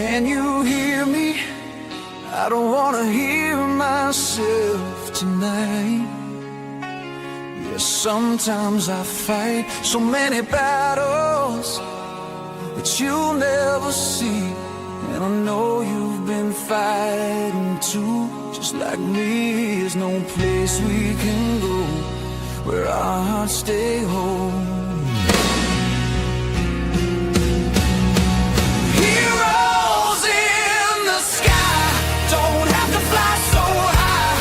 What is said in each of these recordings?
Can you hear me? I don't wanna hear myself tonight. Yeah, sometimes I fight so many battles that you'll never see. And I know you've been fighting too, just like me. There's no place we can go where our hearts stay whole. Heroes in the sky don't have to fly so high.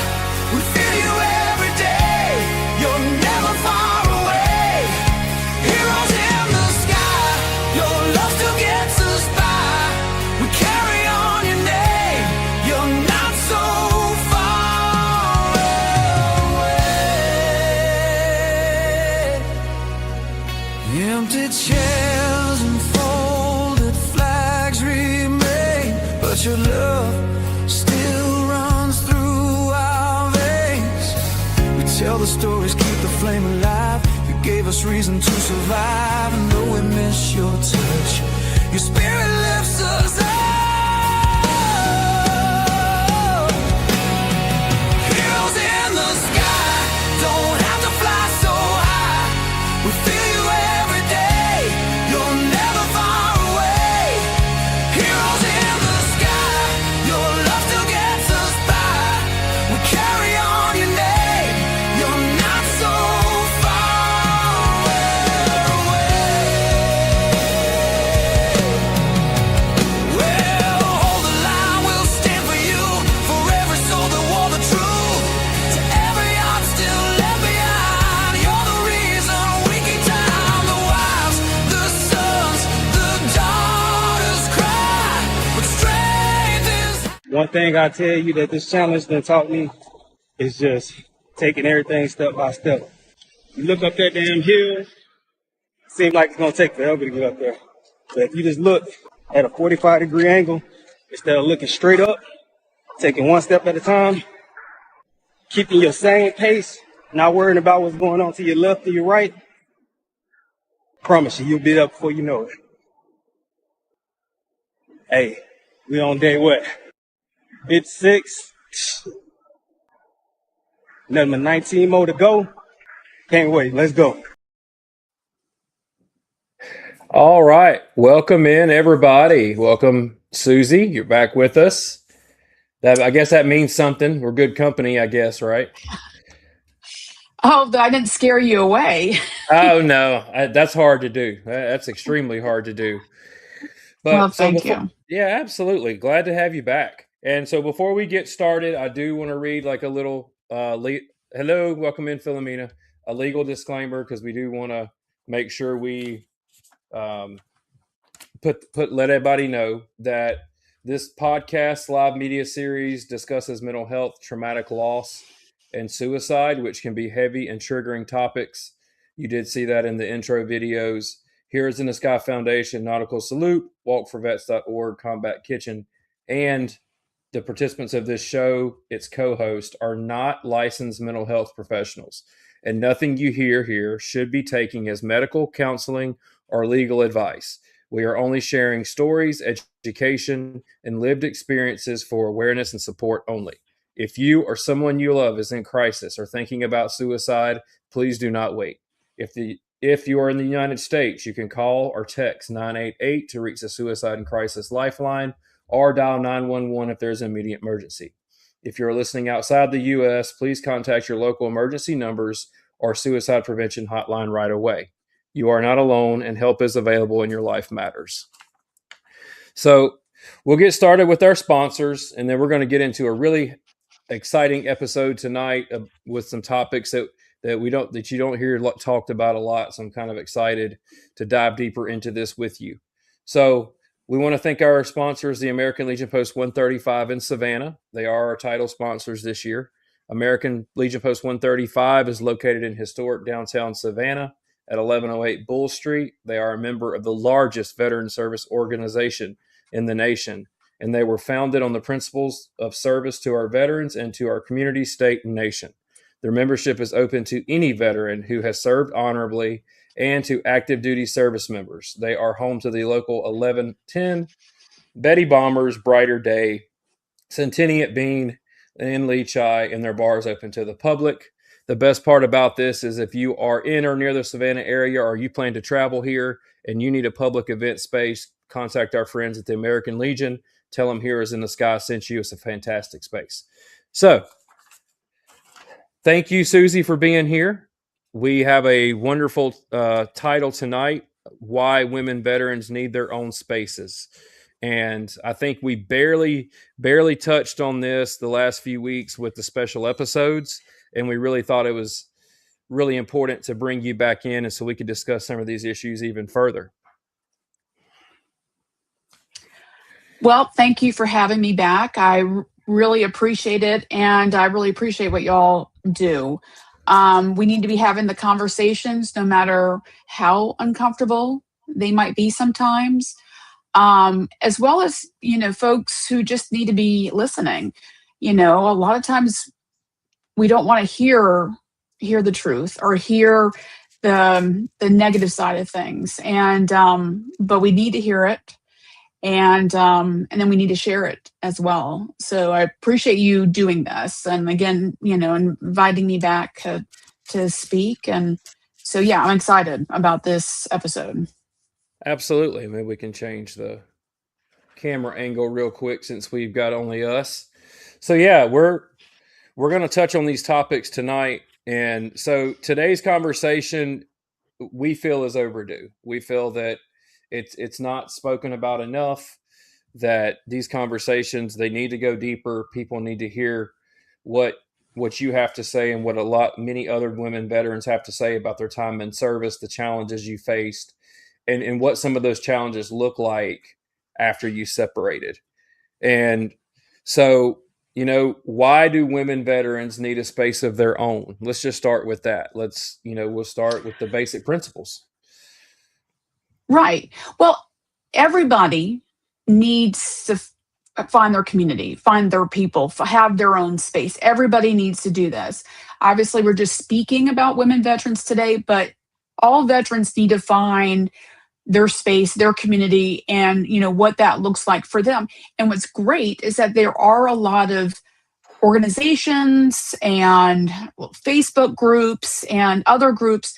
We feel you every day, you're never far away. Heroes in the sky, your love still gets us by. We carry on your name, you're not so far away. Empty chairs and folded flags remain, but your love still runs through our veins. We tell the stories, keep the flame alive. You gave us reason to survive, and though we miss your touch, your spirit lifts us up. Heroes in the sky don't have to fly so high. We feel you every day, you're never far away. Heroes in the sky, your love still gets us by. We carry on your name, you're not so far away. Well, hold the line, we'll stand for you, for every soul that wore the truth, to every heart still left behind. You're the reason we keep time. The wives, the sons, the daughters cry, but strength is. One thing I tell you that this challenge done taught me is just taking everything step by step. You look up that damn hill, seems like it's gonna take forever to get up there. But if you just look at a 45-degree angle, instead of looking straight up, taking one step at a time, keeping your same pace, not worrying about what's going on to your left or your right, promise you, you'll be up before you know it. Hey, we on day what? It's 6. Nothing but 19 more to go. Can't wait. Let's go. All right. Welcome in, everybody. Welcome, Suzy. You're back with us. I guess that means something. We're good company, I guess, right? Oh, I didn't scare you away. Oh, no. That's hard to do. That's extremely hard to do. Well, But so thank before, you. yeah, absolutely. Glad to have you back. And so before we get started, I do want to read like a little, hello, welcome in, Philomena, a legal disclaimer, because we do want to make sure we let everybody know that this podcast live media series discusses mental health, traumatic loss, and suicide, which can be heavy and triggering topics. You did see that in the intro videos. Heroes in the Sky Foundation, Nautical Salute, walkforvets.org, Combat Kitchen, and the participants of this show, its co-host, are not licensed mental health professionals, and nothing you hear here should be taken as medical, counseling, or legal advice. We are only sharing stories, education, and lived experiences for awareness and support only. If you or someone you love is in crisis or thinking about suicide, please do not wait. If you are in the United States, you can call or text 988 to reach the Suicide and Crisis Lifeline, or dial 911 if there's an immediate emergency. If you're listening outside the U.S., please contact your local emergency numbers or suicide prevention hotline right away. You are not alone, and help is available, and your life matters. So we'll get started with our sponsors, and then we're going to get into a really exciting episode tonight with some topics that you don't hear talked about a lot. So I'm kind of excited to dive deeper into this with you. So we want to thank our sponsors, the American Legion Post 135 in Savannah. They are our title sponsors this year. American Legion Post 135 is located in historic downtown Savannah at 1108 Bull Street. They are a member of the largest veteran service organization in the nation, and they were founded on the principles of service to our veterans and to our community, state, and nation. Their membership is open to any veteran who has served honorably and to active duty service members. They are home to the local 1110 Betty Bomber's Brighter Day, Centennial Bean in Leach-I, and their bars open to the public. The best part about this is if you are in or near the Savannah area, or you plan to travel here and you need a public event space, contact our friends at the American Legion. Tell them Here Is in the Sky sent you. It's a fantastic space. So thank you, Suzy, for being here. We have a wonderful title tonight, Why Women Veterans Need Their Own Spaces. And I think we barely touched on this the last few weeks with the special episodes. And we really thought it was really important to bring you back in, and so we could discuss some of these issues even further. Well, thank you for having me back. I really appreciate it, and I really appreciate what y'all do. We need to be having the conversations no matter how uncomfortable they might be sometimes, as well as, folks who just need to be listening. A lot of times we don't want to hear the truth or hear the negative side of things, and but we need to hear it, and then we need to share it as well. So I appreciate you doing this, and again, inviting me back to speak. And so yeah, I'm excited about this episode. Absolutely. Maybe we can change the camera angle real quick since we've got only us. So yeah, we're going to touch on these topics tonight. And so today's conversation, we feel, is overdue. We feel that it's not spoken about enough, that these conversations, they need to go deeper. People need to hear what you have to say and what many other women veterans have to say about their time in service, the challenges you faced, and what some of those challenges look like after you separated. And so, why do women veterans need a space of their own? Let's just start with that. We'll start with the basic principles. Right. Well, everybody needs to find their community, find their people, have their own space. Everybody needs to do this. Obviously, we're just speaking about women veterans today, but all veterans need to find their space, their community, and what that looks like for them. And what's great is that there are a lot of organizations and Facebook groups and other groups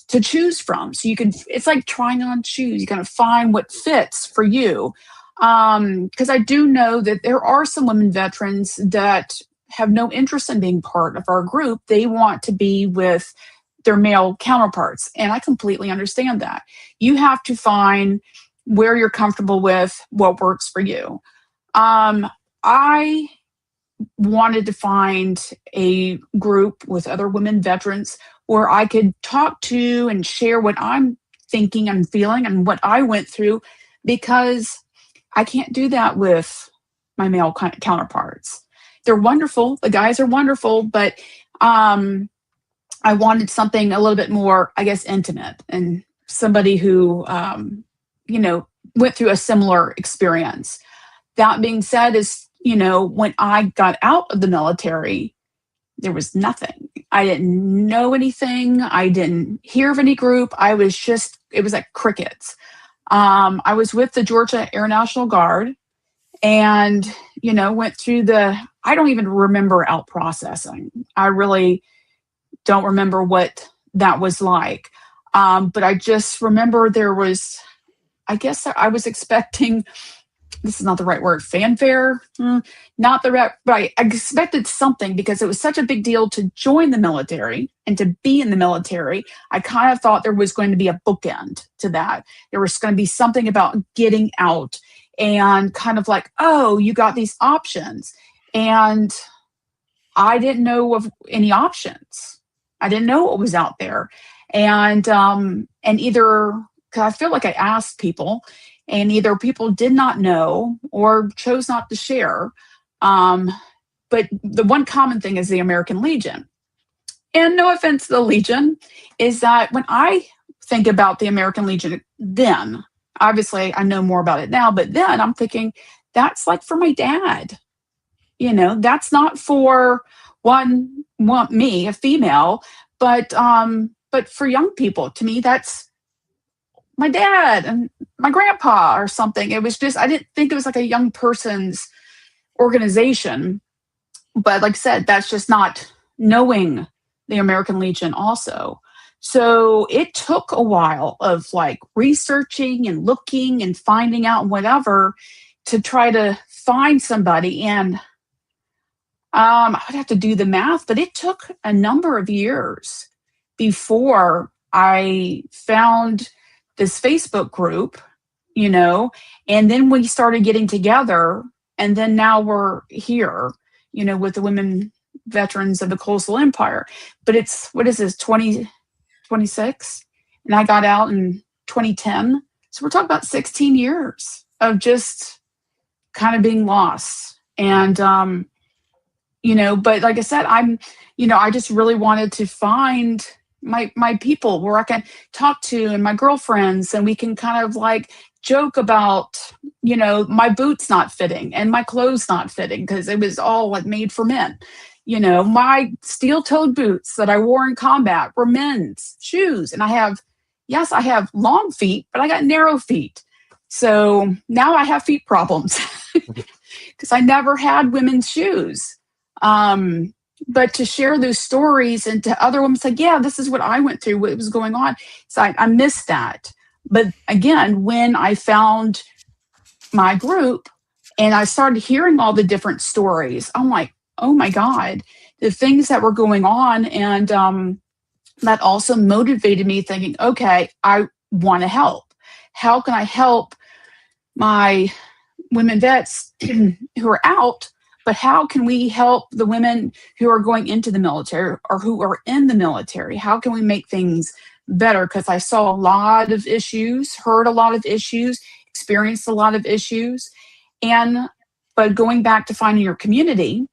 to choose from. So it's like trying on shoes. You kind of find what fits for you. Because I do know that there are some women veterans that have no interest in being part of our group. They want to be with their male counterparts. And I completely understand that. You have to find where you're comfortable with, what works for you. I wanted to find a group with other women veterans where I could talk to and share what I'm thinking and feeling and what I went through, because I can't do that with my male counterparts. They're wonderful. The guys are wonderful, but I wanted something a little bit more, I guess, intimate, and somebody who, went through a similar experience. That being said, when I got out of the military, there was nothing. I didn't know anything. I didn't hear of any group. It was like crickets. I was with the Georgia Air National Guard, and, went through I don't even remember out processing. I really don't remember what that was like. But I just remember I guess I was expecting, this is not the right word, fanfare, not the right, but I expected something because it was such a big deal to join the military and to be in the military. I kind of thought there was going to be a bookend to that. There was going to be something about getting out and kind of like, oh, you got these options. And I didn't know of any options. I didn't know what was out there. And either, because I feel like I asked people, and either people did not know or chose not to share. But the one common thing is the American Legion. And no offense to the Legion, is that when I think about the American Legion then, obviously I know more about it now, but then I'm thinking that's like for my dad. That's not for me, a female, but for young people. To me, that's my dad and my grandpa or something. It was just, I didn't think it was like a young person's organization. But like I said, that's just not knowing the American Legion also. So it took a while of like researching and looking and finding out whatever to try to find somebody. And I would have to do the math, but it took a number of years before I found this Facebook group, you know, and then we started getting together. And then now we're here, you know, with the women veterans of the coastal empire. But it's, what is this, 2026? And I got out in 2010. So we're talking about 16 years of just kind of being lost. And, you know, but like I said, I just really wanted to find my people where I can talk to and my girlfriends, and we can kind of like joke about, you know, my boots not fitting and my clothes not fitting because it was all like made for men. You know, my steel-toed boots that I wore in combat were men's shoes. And I have long feet, but I got narrow feet. So now I have feet problems because I never had women's shoes. But to share those stories and to other women say, yeah, this is what I went through, what was going on. So I missed that. But again, when I found my group and I started hearing all the different stories, I'm like, oh my God, the things that were going on. And that also motivated me thinking, okay, I want to help. How can I help my women vets who are out? But how can we help the women who are going into the military or who are in the military? How can we make things better? Because I saw a lot of issues, heard a lot of issues, experienced a lot of issues. But going back to finding your community,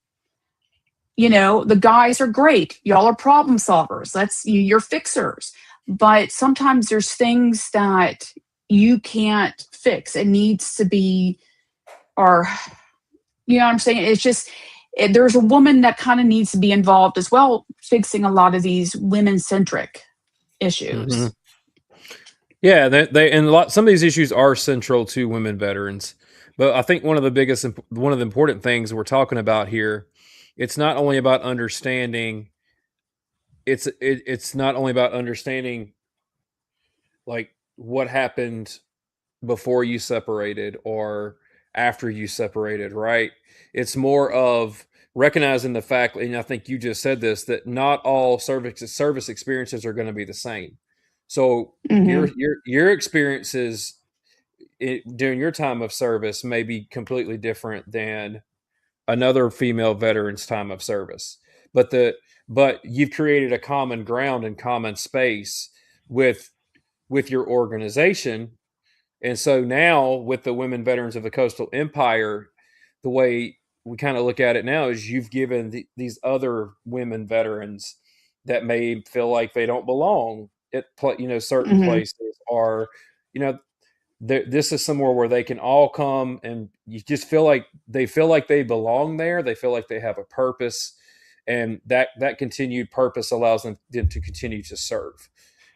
you know, the guys are great. Y'all are problem solvers. You're fixers. But sometimes there's things that you can't fix. It needs to be, or you know what I'm saying? It's just, there's a woman that kind of needs to be involved as well, fixing a lot of these women-centric issues. Mm-hmm. Yeah, some of these issues are central to women veterans. But I think one of the important things we're talking about here, it's not only about understanding. It's not only about understanding, like what happened before you separated or after you separated, right? It's more of recognizing the fact, and I think you just said this, that not all service experiences are going to be the same. So Mm-hmm. your experiences during your time of service may be completely different than another female veteran's time of service. But you've created a common ground and common space with your organization. And so now with the women veterans of the coastal empire, the way we kind of look at it now is you've given these other women veterans that may feel like they don't belong at certain Mm-hmm. places, or this is somewhere where they can all come, and you just feel like they belong there. They feel like they have a purpose, and that continued purpose allows them to continue to serve,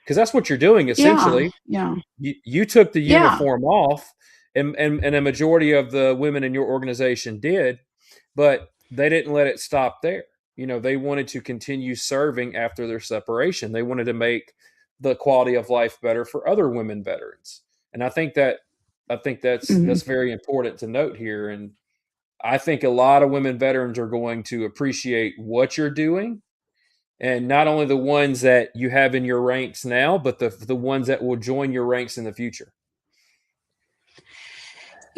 because that's what you're doing Yeah. essentially. Yeah. You took the Yeah. uniform off, and a majority of the women in your organization did, but they didn't let it stop there. They wanted to continue serving after their separation. They wanted to make the quality of life better for other women veterans. And I think Mm-hmm. that's very important to note here. And I think a lot of women veterans are going to appreciate what you're doing, and not only the ones that you have in your ranks now, but the ones that will join your ranks in the future.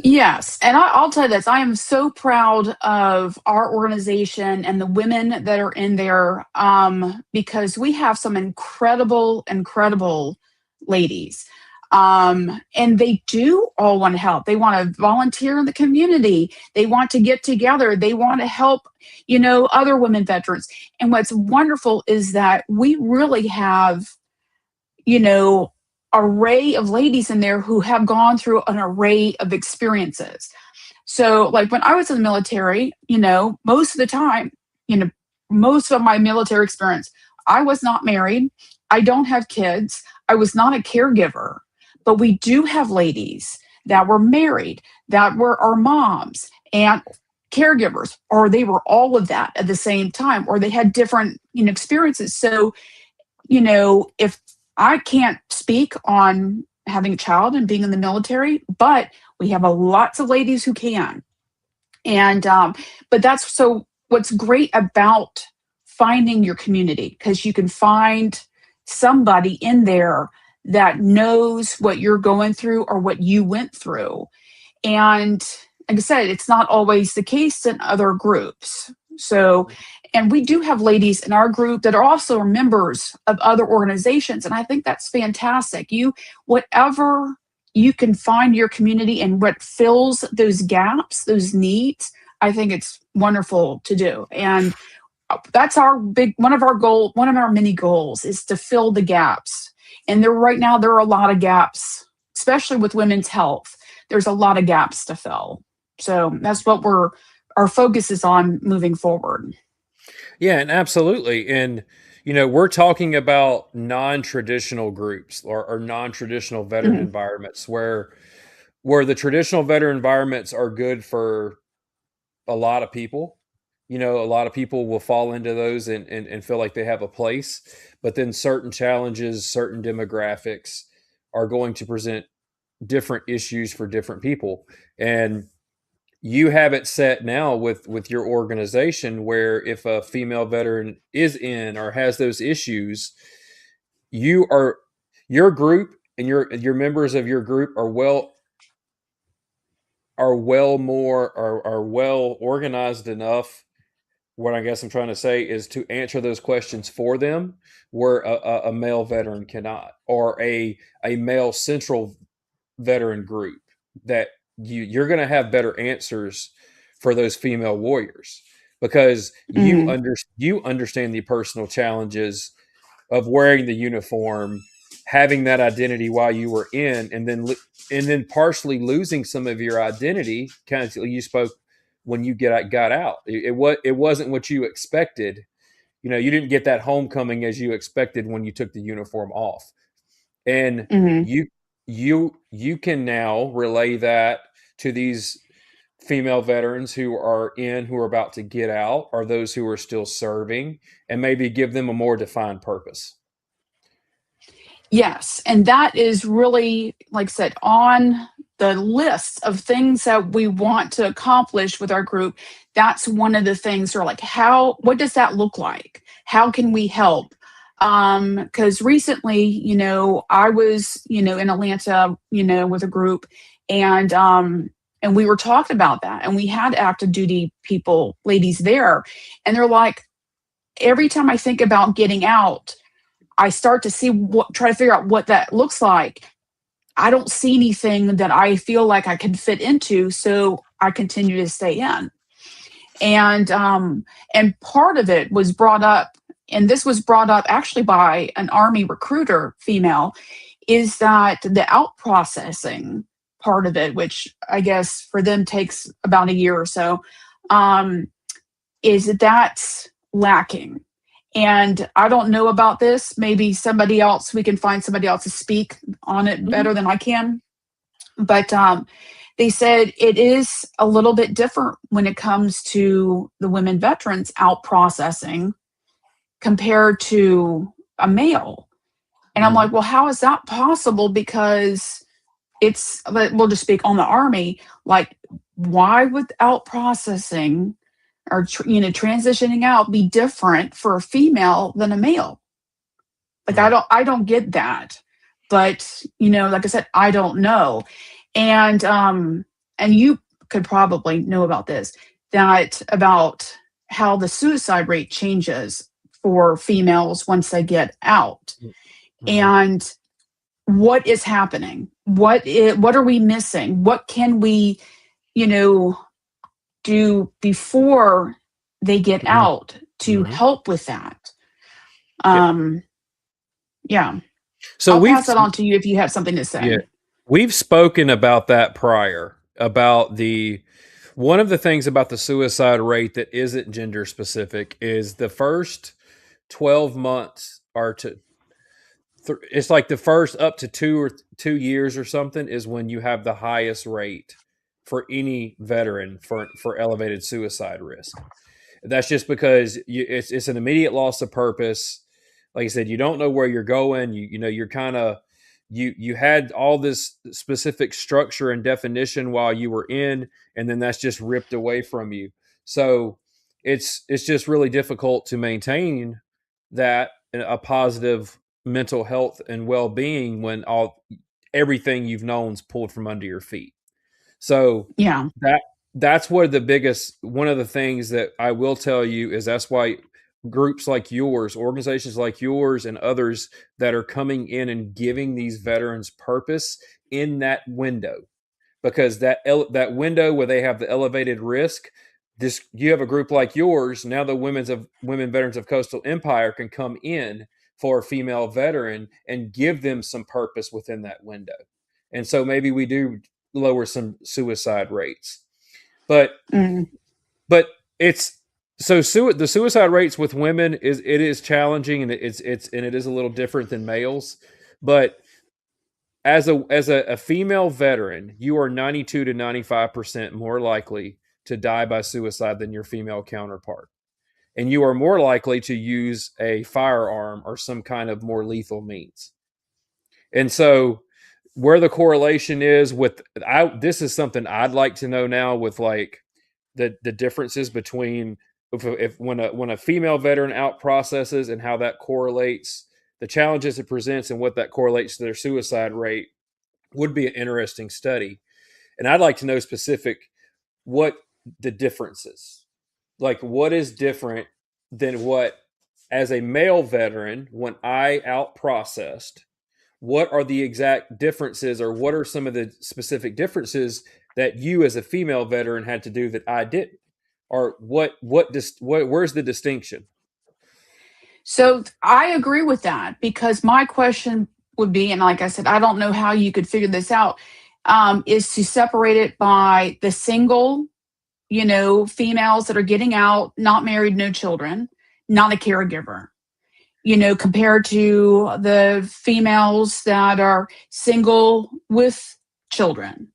Yes. And I'll tell you this, I am so proud of our organization and the women that are in there, because we have some incredible, incredible ladies. And they do all want to help. They want to volunteer in the community. They want to get together. They want to help, other women veterans. And what's wonderful is that we really have, array of ladies in there who have gone through an array of experiences. So, like when I was in the military, most of the time, most of my military experience, I was not married. I don't have kids. I was not a caregiver. but we do have ladies that were married, that were our moms and caregivers, or they were all of that at the same time, or they had different, experiences. So, if I can't speak on having a child and being in the military, but we have lots of ladies who can. And but that's so what's great about finding your community, because you can find somebody in there that knows what you're going through or what you went through. And like I said, it's not always the case in other groups. So, and we do have ladies in our group that are also members of other organizations. And I think that's fantastic. Whatever you can find your community and what fills those gaps, those needs, I think it's wonderful to do. And that's one of our many goals is to fill the gaps. And right now there are a lot of gaps, especially with women's health. There's a lot of gaps to fill. So that's what our focus is on moving forward. Yeah, and absolutely. And, we're talking about non-traditional groups or non-traditional veteran environments where the traditional veteran environments are good for a lot of people. A lot of people will fall into those and feel like they have a place, but then certain challenges, certain demographics are going to present different issues for different people. And you have it set now with your organization where if a female veteran is in or has those issues, your group and your members of your group are well organized enough. What I guess I'm trying to say is to answer those questions for them where a male veteran cannot, or a male central veteran group, that you're going to have better answers for those female warriors because you understand the personal challenges of wearing the uniform, having that identity while you were in, and then partially losing some of your identity. Kind of you spoke when you got out. It wasn't what you expected. You didn't get that homecoming as you expected when you took the uniform off, and you can now relay that to these female veterans who are about to get out, or those who are still serving, and maybe give them a more defined purpose. Yes. And that is really, like I said, on the list of things that we want to accomplish with our group. That's one of the things are like, what does that look like? How can we help? Because recently, I was, in Atlanta, with a group, and we were talking about that, and we had active duty ladies there, and they're like, every time I think about getting out, I start to try to figure out what that looks like. I don't see anything that I feel like I can fit into, so I continue to stay in. And part of it was brought up, and this was brought up actually by an Army recruiter, female, is that the out processing part of it, which I guess for them takes about a year or so, is that's lacking. And I don't know about this. Maybe we can find somebody else to speak on it better than I can. But they said it is a little bit different when it comes to the women veterans out processing compared to a male. And I'm like, well, how is that possible? Because we'll just speak on the Army, like, why would out processing or transitioning out be different for a female than a male? Like, I don't get that. But like I said, I don't know. And you could probably know about this, about how the suicide rate changes for females once they get out. And what is happening? What are we missing? What can we do before they get out to help with that? Yeah. So I'll pass it on to you if you have something to say. Yeah. We've spoken about that prior, about one of the things about the suicide rate that isn't gender specific is the first 12 months it's like the first up to 2 years or something is when you have the highest rate for any veteran for elevated suicide risk. That's just because it's an immediate loss of purpose. Like I said, you don't know where you're going. You're kind of you had all this specific structure and definition while you were in, and then that's just ripped away from you. So it's just really difficult to maintain that a positive mental health and well-being when everything you've known is pulled from under your feet. So Yeah. that's one of the things that I will tell you is that's why groups like yours, organizations like yours, and others that are coming in and giving these veterans purpose in that window, because that window where they have the elevated risk, this you have a group like yours now. The women veterans of Coastal Empire can come in for a female veteran and give them some purpose within that window, and so maybe we do lower some suicide rates. But Mm. but it's the suicide rates with women is challenging, and it is a little different than males. But as a female veteran, you are 92 to 95% more likely to die by suicide than your female counterpart, and you are more likely to use a firearm or some kind of more lethal means. And so where the correlation is this is something I'd like to know now, with like the differences between if when a female veteran out processes and how that correlates, the challenges it presents and what that correlates to their suicide rate would be an interesting study. And I'd like to know specific what the differences, like what is different than what, as a male veteran, when I out processed, what are the exact differences, or what are some of the specific differences that you as a female veteran had to do that I didn't? Or where's the distinction? So I agree with that, because my question would be, and like I said, I don't know how you could figure this out, is to separate it by the single, females that are getting out, not married, no children, not a caregiver, compared to the females that are single with children,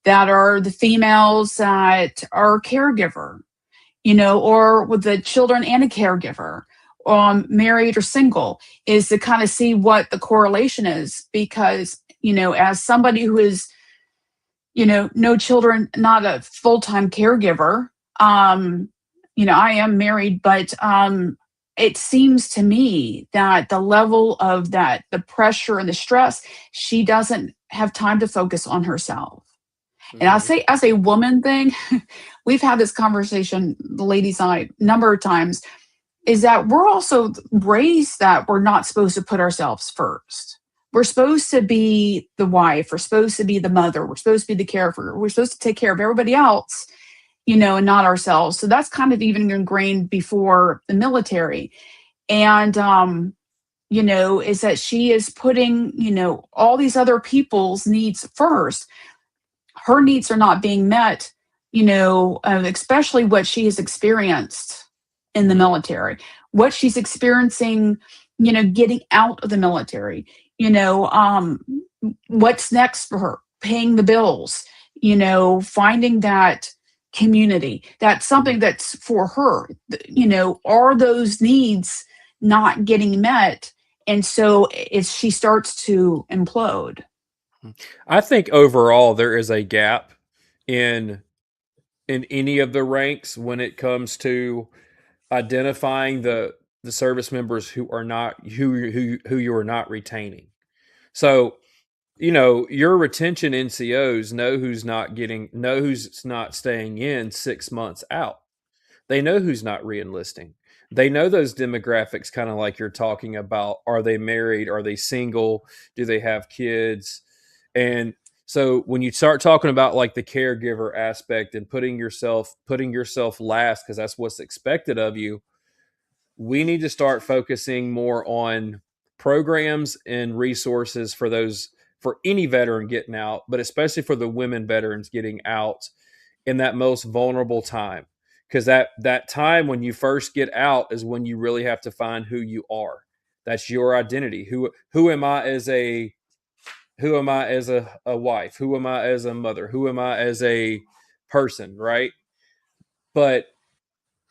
that are the females that are a caregiver, or with the children and a caregiver, married or single, is to kind of see what the correlation is. Because, as somebody who is, no children, not a full time caregiver, I am married, but it seems to me that the level of that, the pressure and the stress, she doesn't have time to focus on herself. And I Mm-hmm. say, as a woman thing, we've had this conversation, the ladies and I, a number of times, is that we're also raised that we're not supposed to put ourselves first. We're supposed to be the wife, we're supposed to be the mother, we're supposed to be the caregiver, we're supposed to take care of everybody else, and not ourselves. So that's kind of even ingrained before the military. And, is that she is putting, all these other people's needs first. Her needs are not being met, especially what she has experienced in the military, what she's experiencing, getting out of the military, what's next for her, paying the bills, finding that community. That's something that's for her. Are those needs not getting met? And so she starts to implode. I think overall there is a gap in any of the ranks when it comes to identifying the service members who are not who you are not retaining. So, your retention NCOs know who's not staying in 6 months out. They know who's not reenlisting. They know those demographics, kind of like you're talking about. Are they married? Are they single? Do they have kids? And so when you start talking about like the caregiver aspect and putting yourself last because that's what's expected of you, we need to start focusing more on programs and resources for any veteran getting out, but especially for the women veterans getting out in that most vulnerable time. Because that time when you first get out is when you really have to find who you are. That's your identity. Who am I as a wife? Who am I as a mother? Who am I as a person, right? But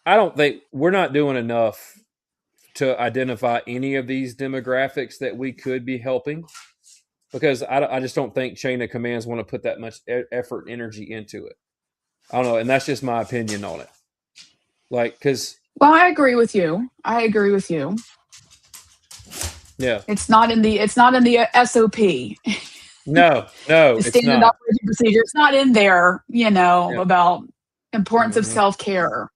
I don't think we're not doing enough to identify any of these demographics that we could be helping, because I just don't think chain of commands want to put that much effort and energy into it. I don't know, and that's just my opinion on it. Like, because Well, I agree with you. I agree with you. yeah, It's not in the SOP, no, the it's standard not. operating procedure. It's not in there, Yeah. about importance of Mm-hmm. self-care,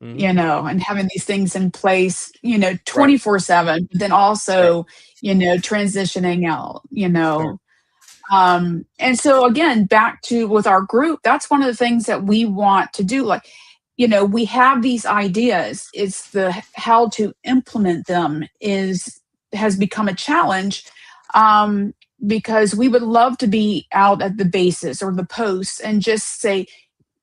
Mm-hmm. and having these things in place, Right. 24/7, but then Right. also, transitioning out, Sure. and so again, back to with our group, that's one of the things that we want to do. Like, we have these ideas. It's the how to implement them has become a challenge, um, because we would love to be out at the bases or the posts and just say,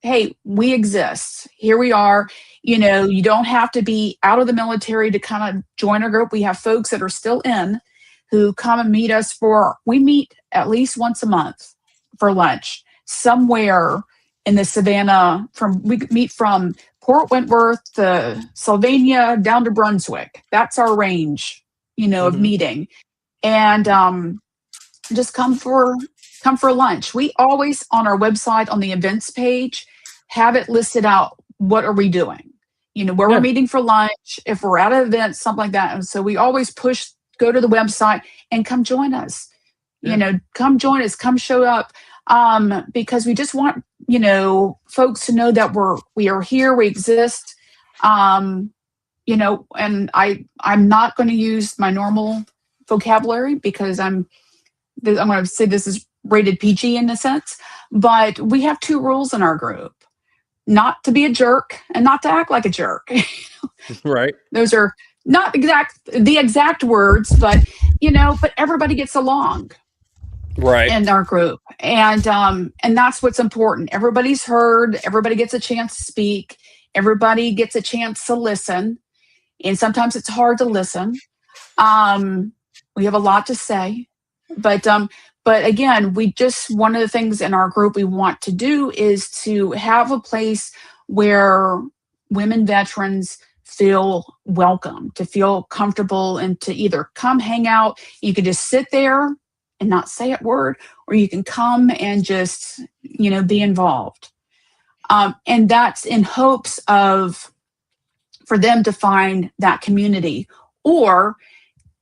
hey, we exist. Here we are. You don't have to be out of the military to kind of join our group. We have folks that are still in who come and meet us we meet at least once a month for lunch somewhere in the Savannah. We meet from Port Wentworth to Sylvania down to Brunswick. That's our range, of Mm-hmm. meeting. And just come for lunch. We always on our website on the events page have it listed out. What are we doing? Where we're Yeah. meeting for lunch, if we're at an event, something like that. And so we always go to the website and come join us. Yeah. Come join us, come show up. Because we just want, folks to know that we are here, we exist. Um, and I'm not going to use my normal vocabulary because I'm going to say this is rated PG in a sense, but we have two rules in our group: not to be a jerk and not to act like a jerk. Right. Those are not the exact words, but everybody gets along Right. in our group, and that's what's important. Everybody's heard. Everybody gets a chance to speak. Everybody gets a chance to listen, and sometimes it's hard to listen. We have a lot to say, but again, one of the things in our group we want to do is to have a place where women veterans feel welcome, to feel comfortable, and to either come hang out. You can just sit there and not say a word, or you can come and just, be involved. And that's in hopes of for them to find that community, or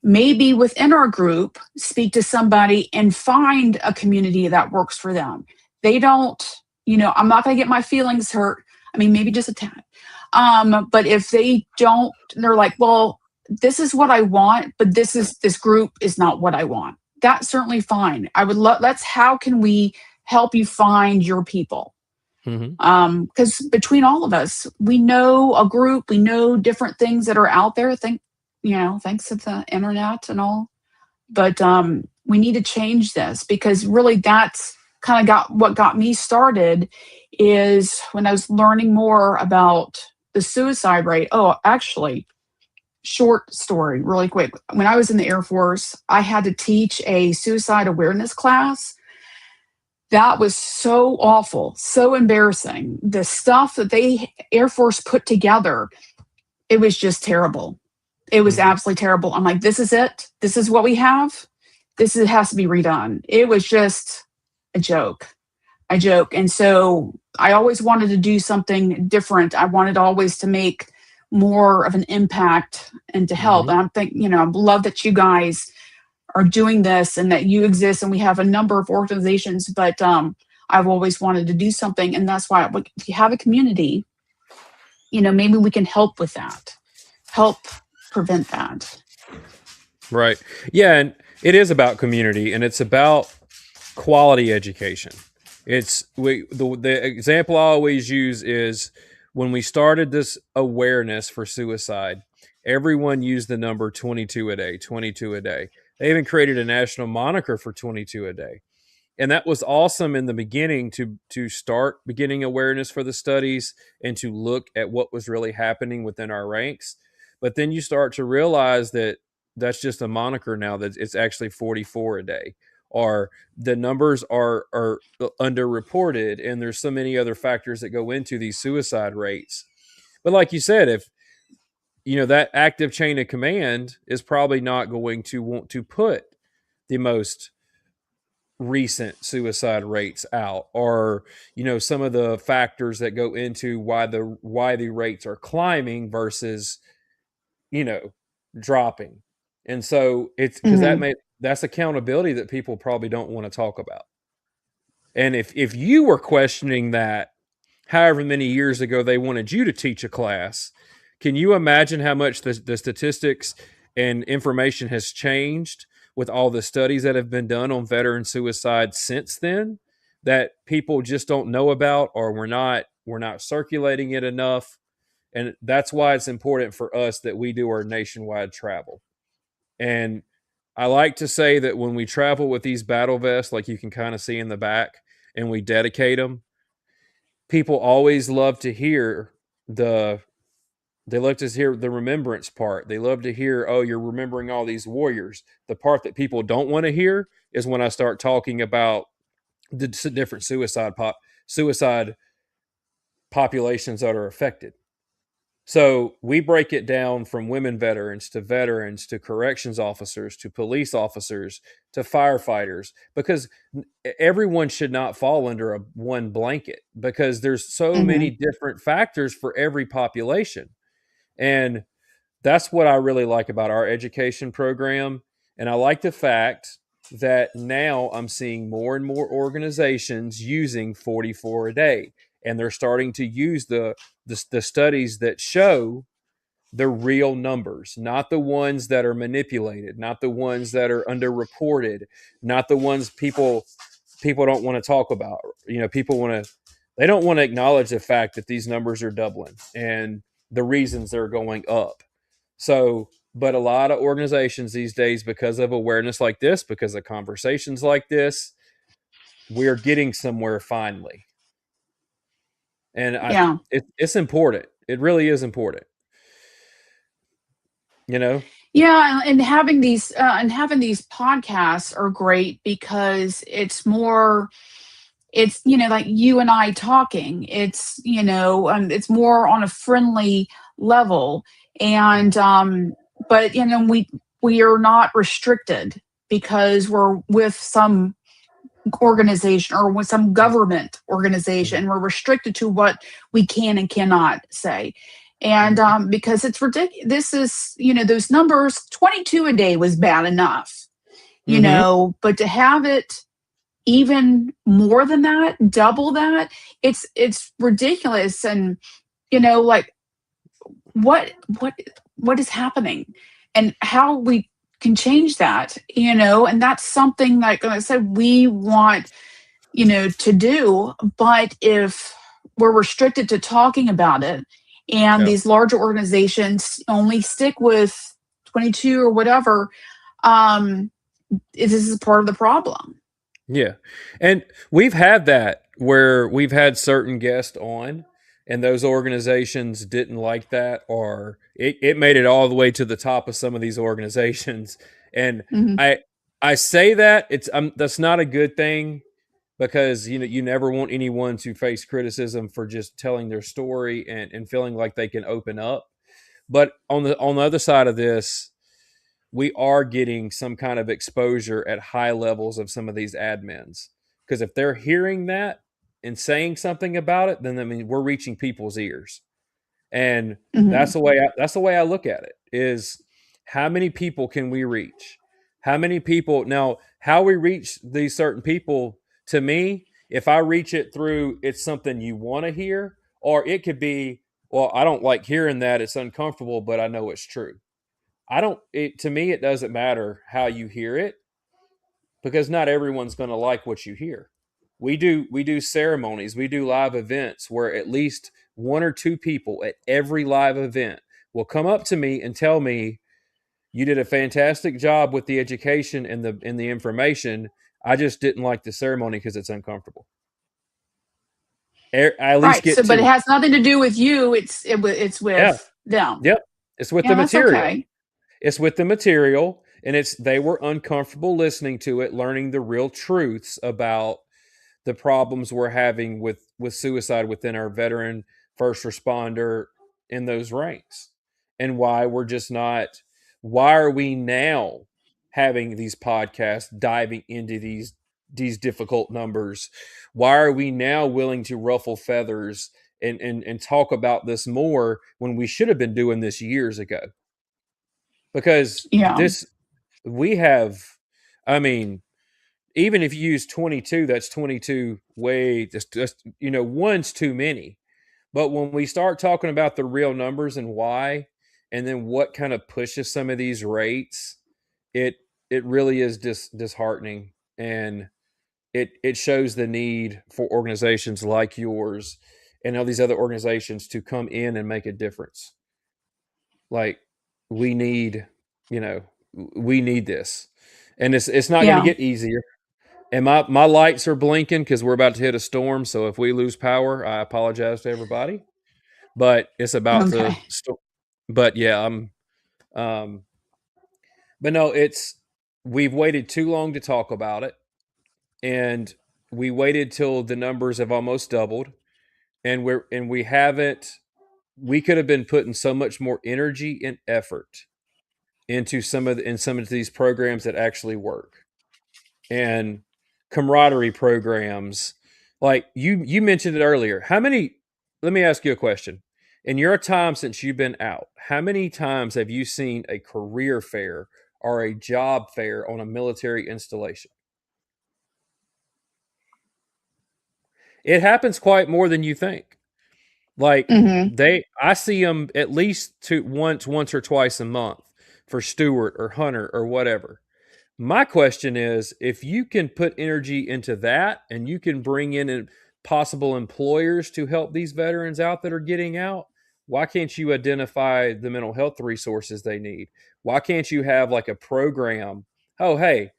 maybe within our group speak to somebody and find a community that works for them. They don't, I'm not going to get my feelings hurt. I mean, maybe just a tad. But if they don't, they're like, well, this is what I want, but this group is not what I want. That's certainly fine. I would love, how can we help you find your people? Mm-hmm. Because between all of us, we know a group, we know different things that are out there. Thanks to the internet and all. But we need to change this, because really that's kind of what got me started is when I was learning more about the suicide rate. Oh, actually, short story, really quick. When I was in the Air Force, I had to teach a suicide awareness class. That was so awful, so embarrassing. The stuff that Air Force put together, it was just terrible. It was Mm-hmm. absolutely terrible. I'm like, this is it. This is what we have. Has to be redone. It was just a joke. And so I always wanted to do something different. I wanted always to make more of an impact and to help. Mm-hmm. And I love that you guys are doing this and that you exist. And we have a number of organizations, but I've always wanted to do something. And that's why if you have a community, maybe we can help with that, help prevent that. Right. Yeah, and it is about community, and it's about quality education. The example I always use is when we started this awareness for suicide, everyone used the number 22 a day, 22 a day. They even created a national moniker for 22 a day. And that was awesome in the beginning to start beginning awareness for the studies and to look at what was really happening within our ranks. But then you start to realize that just a moniker now, that it's actually 44 a day, or the numbers are underreported, and there's so many other factors that go into these suicide rates. But like you said, if that active chain of command is probably not going to want to put the most recent suicide rates out, or some of the factors that go into why the rates are climbing versus dropping. And so it's because Hmm. that's accountability that people probably don't want to talk about. And if you were questioning that however many years ago they wanted you to teach a class, can you imagine how much the statistics and information has changed with all the studies that have been done on veteran suicide since then, that people just don't know about, or we're not circulating it enough? And that's why it's important for us that we do our nationwide travel. And I like to say that when we travel with these battle vests, like you can kind of see in the back, and we dedicate them, people always love to hear the they love to hear the remembrance part. They love to hear, oh, you're remembering all these warriors. The part that people don't want to hear is when I start talking about the different suicide populations that are affected. So we break it down from women veterans to corrections officers to police officers to firefighters, because everyone should not fall under one blanket, because there's so Hmm. many different factors for every population. And that's what I really like about our education program. And I like the fact that now I'm seeing more and more organizations using 44 a day, and they're starting to use the studies that show the real numbers, not the ones that are manipulated, not the ones that are underreported, not the ones people don't want to talk about. They don't want to acknowledge the fact that these numbers are doubling and the reasons they're going up. So, but a lot of organizations these days, because of awareness like this, because of conversations like this, we're getting somewhere finally. And Yeah. it's important. It really is important. You know? Yeah, and having these podcasts are great because it's like you and I talking. It's more on a friendly level, and but we are not restricted because we're with some organization or with some government Mhm. organization. We're restricted to what we can and cannot say. And Mhm. because it's ridiculous, this is, those numbers, 22 a day was bad enough, Mhm. but to have it even more than that, double that, it's ridiculous. And, like what what what is happening and how we can change that, and that's something like I said, we want to do. But if we're restricted to talking about it, and Yeah. these larger organizations only stick with 22 or whatever, um, this is part of the problem. Yeah. And we've had that where we've had certain guests on, and those organizations didn't like that, or it made it all the way to the top of some of these organizations. And Hmm. I I say that that's not a good thing, because you never want anyone to face criticism for just telling their story and feeling like they can open up. But on the other side of this, we are getting some kind of exposure at high levels of some of these admins. Because if they're hearing that and saying something about it, then I mean we're reaching people's ears. And Hmm. that's the way I look at it, is how many people can we reach? How many people now, how we reach these certain people, to me, if I reach it through it's something you want to hear, or it could be, well, I don't like hearing that, it's uncomfortable, but I know it's true. I don't it To me it doesn't matter how you hear it, because not everyone's going to like what you hear. We do ceremonies, we do live events where at least one or two people at every live event will come up to me and tell me, you did a fantastic job with the education and the information. I just didn't like the ceremony because it's uncomfortable. I at least Right. get So, but it two. has nothing to do with you. It's Yeah. with them. Yep. It's with the Yeah, that's material. okay. It's with the material, and they were uncomfortable listening to it, learning the real truths about the problems we're having with suicide within our veteran first responder in those ranks, and why are we now having these podcasts diving into these difficult numbers? Why are we now willing to ruffle feathers and talk about this more when we should have been doing this years ago? Because Yeah. this we have, I mean, even if you use 22, that's 22 way just one's too many. But when we start talking about the real numbers and why, and then what kind of pushes some of these rates, it really is disheartening, and it shows the need for organizations like yours and all these other organizations to come in and make a difference. Like, we need, we need this, and it's not going to Yeah. get easier. And my lights are blinking because we're about to hit a storm. So if we lose power, I apologize to everybody. But it's about to. Okay. But yeah, Um. But no, we've waited too long to talk about it, and we waited till the numbers have almost doubled, and we haven't. We could have been putting so much more energy and effort into some of these programs that actually work, and camaraderie programs. Like you mentioned it earlier. How many, let me ask you a question. In your time since you've been out, how many times have you seen a career fair or a job fair on a military installation? It happens quite more than you think. Like, Hmm. I see them at least once or twice a month for Stewart or Hunter or whatever. My question is, if you can put energy into that and you can bring in possible employers to help these veterans out that are getting out, why can't you identify the mental health resources they need? Why can't you have like a program? Oh, hey,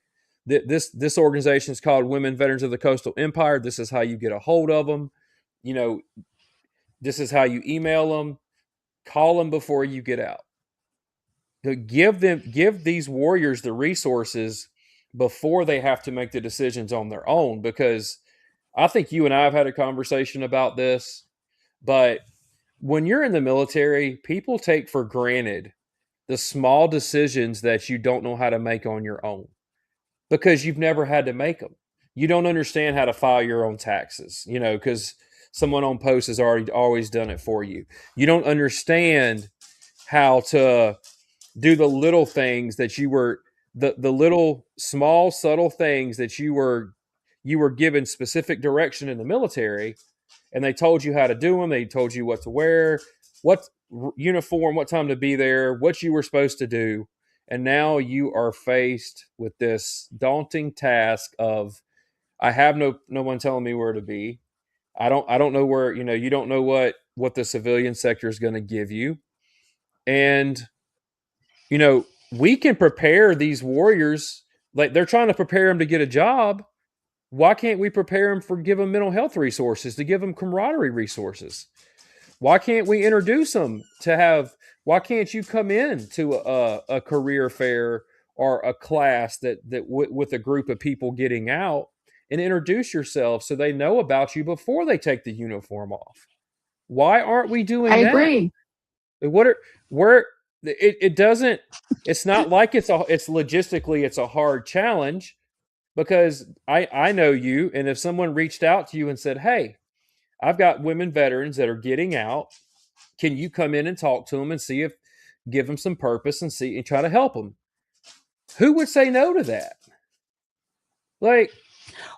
this organization is called Women Veterans of the Coastal Empire. This is how you get a hold of them. You know, this is how you email them. Call them before you get out. Give these warriors the resources before they have to make the decisions on their own, because I think you and I have had a conversation about this, but when you're in the military, people take for granted the small decisions that you don't know how to make on your own because you've never had to make them. You don't understand how to file your own taxes, because someone on post has already always done it for you. You don't understand how to do the little things that you were the little small subtle things that you were given specific direction in the military, and they told you how to do them. They told you what to wear, what uniform, what time to be there, what you were supposed to do. And now you are faced with this daunting task of, I have no one telling me where to be. I don't know where, you don't know what the civilian sector is going to give you. And we can prepare these warriors, like they're trying to prepare them to get a job. Why can't we prepare them for, give them mental health resources, to give them camaraderie resources? Why can't we introduce them to why can't you come in to a career fair or a class with a group of people getting out and introduce yourself so they know about you before they take the uniform off? Why aren't we I doing that? agree. What are where it doesn't, it's not like it's logistically it's a hard challenge, because I know you, and if someone reached out to you and said, hey, I've got women veterans that are getting out, can you come in and talk to them and give them some purpose and try to help them? Who would say no to that? Like,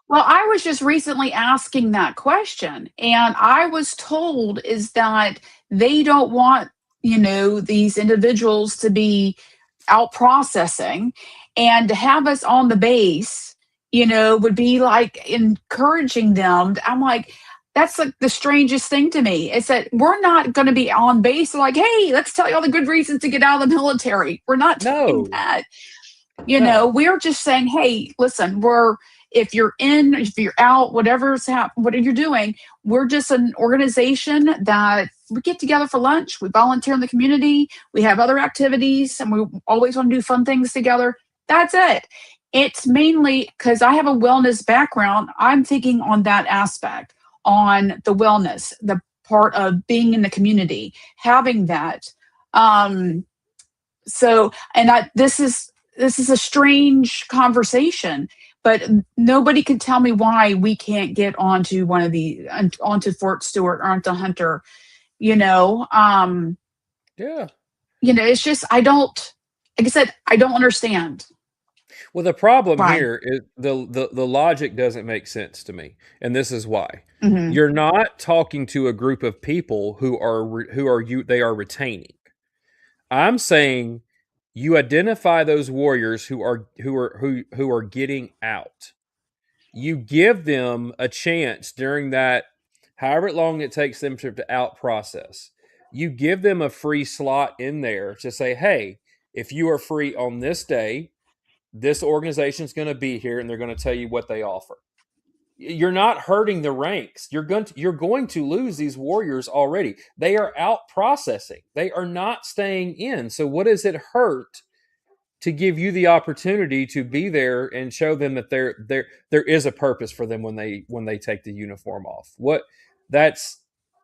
Well, I was just recently asking that question, and I was told is that they don't want, these individuals to be out processing, and to have us on the base, would be like encouraging them. I'm like, that's like the strangest thing to me. Is that we're not going to be on base like, hey, let's tell you all the good reasons to get out of the military. We're not doing no, that. no. We're just saying, hey, listen, if you're in, if you're out, whatever's what you're doing, we're just an organization that we get together for lunch. We volunteer in the community. We have other activities, and we always want to do fun things together. That's it. It's mainly because I have a wellness background. I'm thinking on that aspect, on the wellness, the part of being in the community, having that. So, and this is a strange conversation, but nobody can tell me why we can't get onto one of the onto Fort Stewart or onto Hunter. Yeah. It's just I don't. Like I said, I don't understand. Well, the problem Why? here is the logic doesn't make sense to me, and this is why. Hmm. You're not talking to a group of people who are retaining. I'm saying you identify those warriors who are getting out. You give them a chance during that however long it takes them to out process. You give them a free slot in there to say, "Hey, if you are free on this day, this organization is going to be here and they're going to tell you what they offer." You're not hurting the ranks. You're going to lose these warriors already. They are out processing. They are not staying in. So what does it hurt to give you the opportunity to be there and show them that there is a purpose for them when they take the uniform off? That's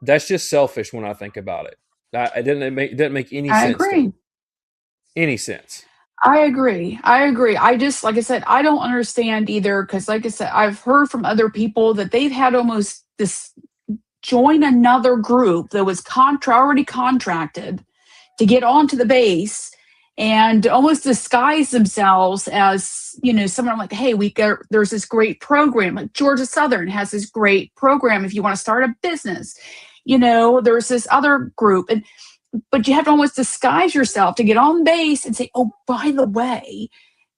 just selfish when I think about it. It doesn't make any I sense to me. agree. Any sense. I agree. I just, like I said, I don't understand either because, like I said, I've heard from other people that they've had almost this join another group that was already contracted to get onto the base and almost disguise themselves as, someone like, hey, there's this great program. Like Georgia Southern has this great program if you want to start a business. There's this other group. But you have to almost disguise yourself to get on base and say, oh, by the way,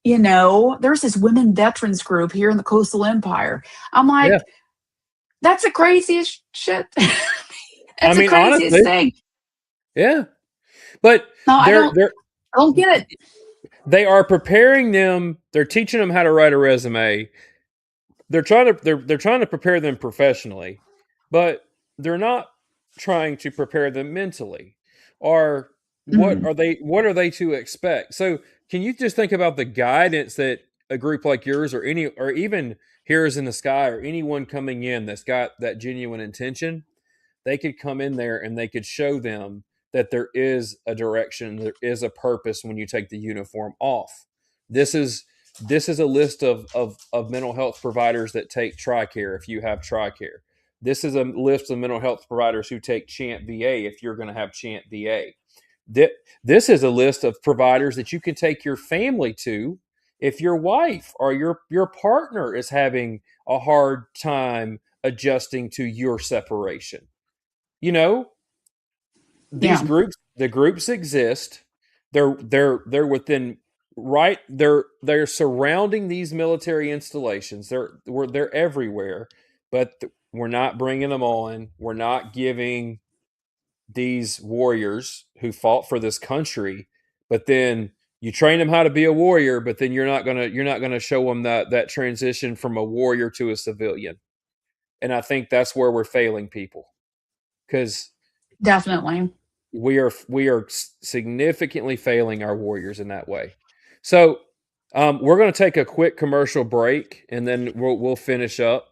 there's this women veterans group here in the Coastal Empire. I'm like, Yeah. that's the craziest shit. That's the craziest honestly, thing. Yeah. But No, I don't get it. They are preparing them. They're teaching them how to write a resume. They're trying to prepare them professionally, but they're not trying to prepare them mentally. Or what are they to expect? So can you just think about the guidance that a group like yours or even Heroes in the Sky or anyone coming in that's got that genuine intention, they could come in there and they could show them that there is a direction, there is a purpose when you take the uniform off. This is a list of mental health providers that take TRICARE if you have TRICARE. This is a list of mental health providers who take Chant VA if you're going to have Chant VA. This is a list of providers that you can take your family to if your wife or your partner is having a hard time adjusting to your separation. These the groups exist. They're within they're surrounding these military installations. They're everywhere, but we're not bringing them on. We're not giving these warriors who fought for this country, but then you train them how to be a warrior, but then you're not gonna show them that transition from a warrior to a civilian. And I think that's where we're failing people, because Definitely. we are significantly failing our warriors in that way. So we're going to take a quick commercial break and then we'll finish up.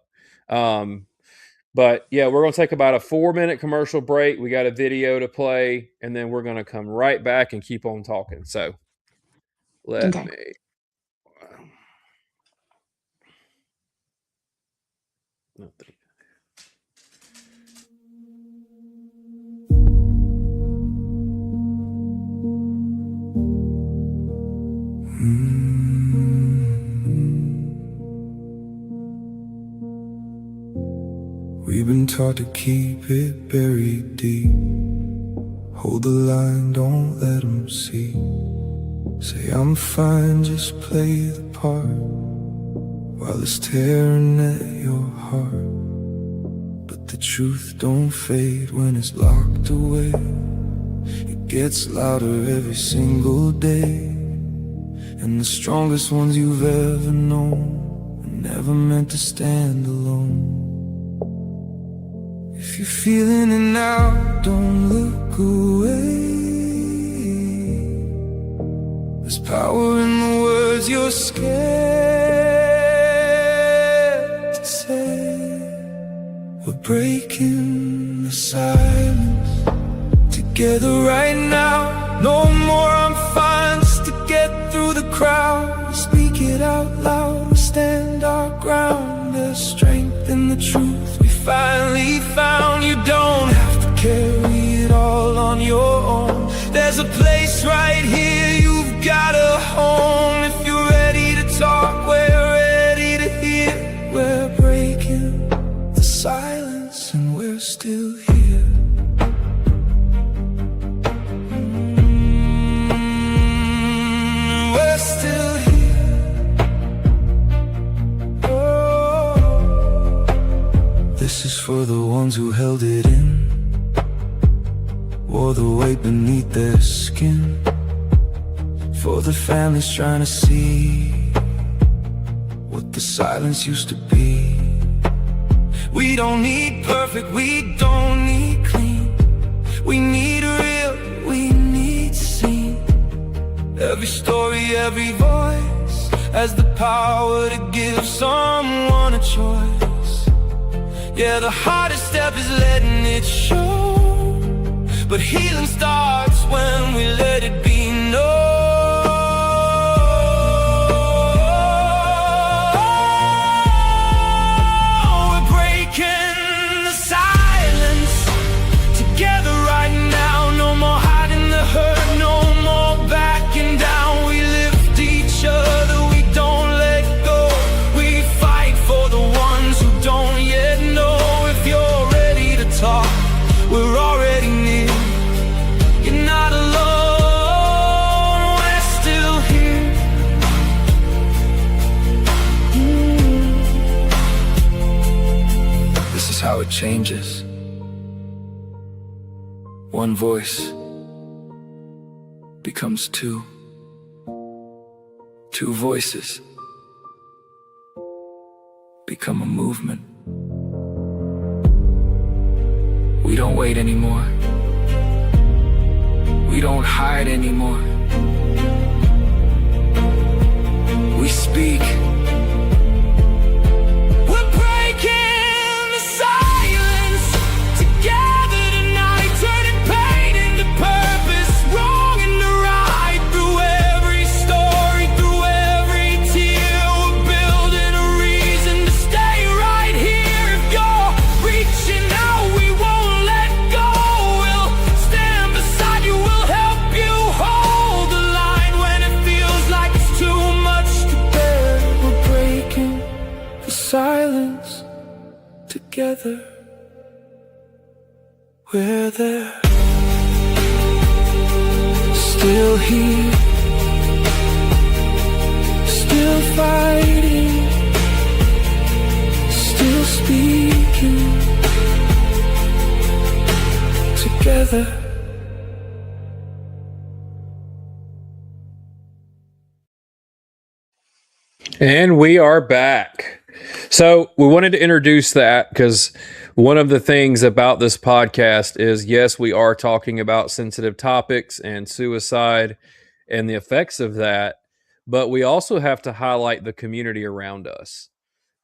But yeah, we're going to take about a 4-minute commercial break. We got a video to play and then we're going to come right back and keep on talking. So let me. We've been taught to keep it buried deep. Hold the line, don't let them see. Say I'm fine, just play the part while it's tearing at your heart. But the truth don't fade when it's locked away. It gets louder every single day. And the strongest ones you've ever known never meant to stand alone. If you're feeling it now, don't look away. There's power in the words you're scared to say. We're breaking the silence together right now. No more I'm fine, just to get through the crowd. We speak it out loud, we stand our ground. There's strength in the truth we finally found. You don't have to carry it all on your own. There's a place right here, you've got a home. If you're ready to talk, we're ready to hear. We're breaking the silence and we're still here. We're still here. Oh. This is for the ones who held it in, wore the weight beneath their skin. For the families trying to see what the silence used to be. We don't need perfect, we don't need clean. We need real, we need seen. Every story, every voice has the power to give someone a choice. Yeah, the hardest step is letting it show, but healing starts when we let it be known. We're breaking the silence together right now. No more hiding the hurt, no more backing down. We lift each other, we don't let go. We fight for the ones who don't yet know. If you're ready to talk, we're already near. You're not alone, we're still here. This is how it changes. One voice becomes two. Two voices become a movement. We don't wait anymore. We don't hide anymore. We speak. We're breaking the silence together tonight, turning pain into purpose, wrong into right. Through every story, through every tear, we're building a reason to stay right here. If you're reaching out, we won't let go. We'll stand beside you, we'll help you hold the line when it feels like it's too much to bear. We're breaking the silence together. We're there, still here, still fighting, still speaking together. And we are back. So we wanted to introduce that because one of the things about this podcast is, yes, we are talking about sensitive topics and suicide and the effects of that, but we also have to highlight the community around us,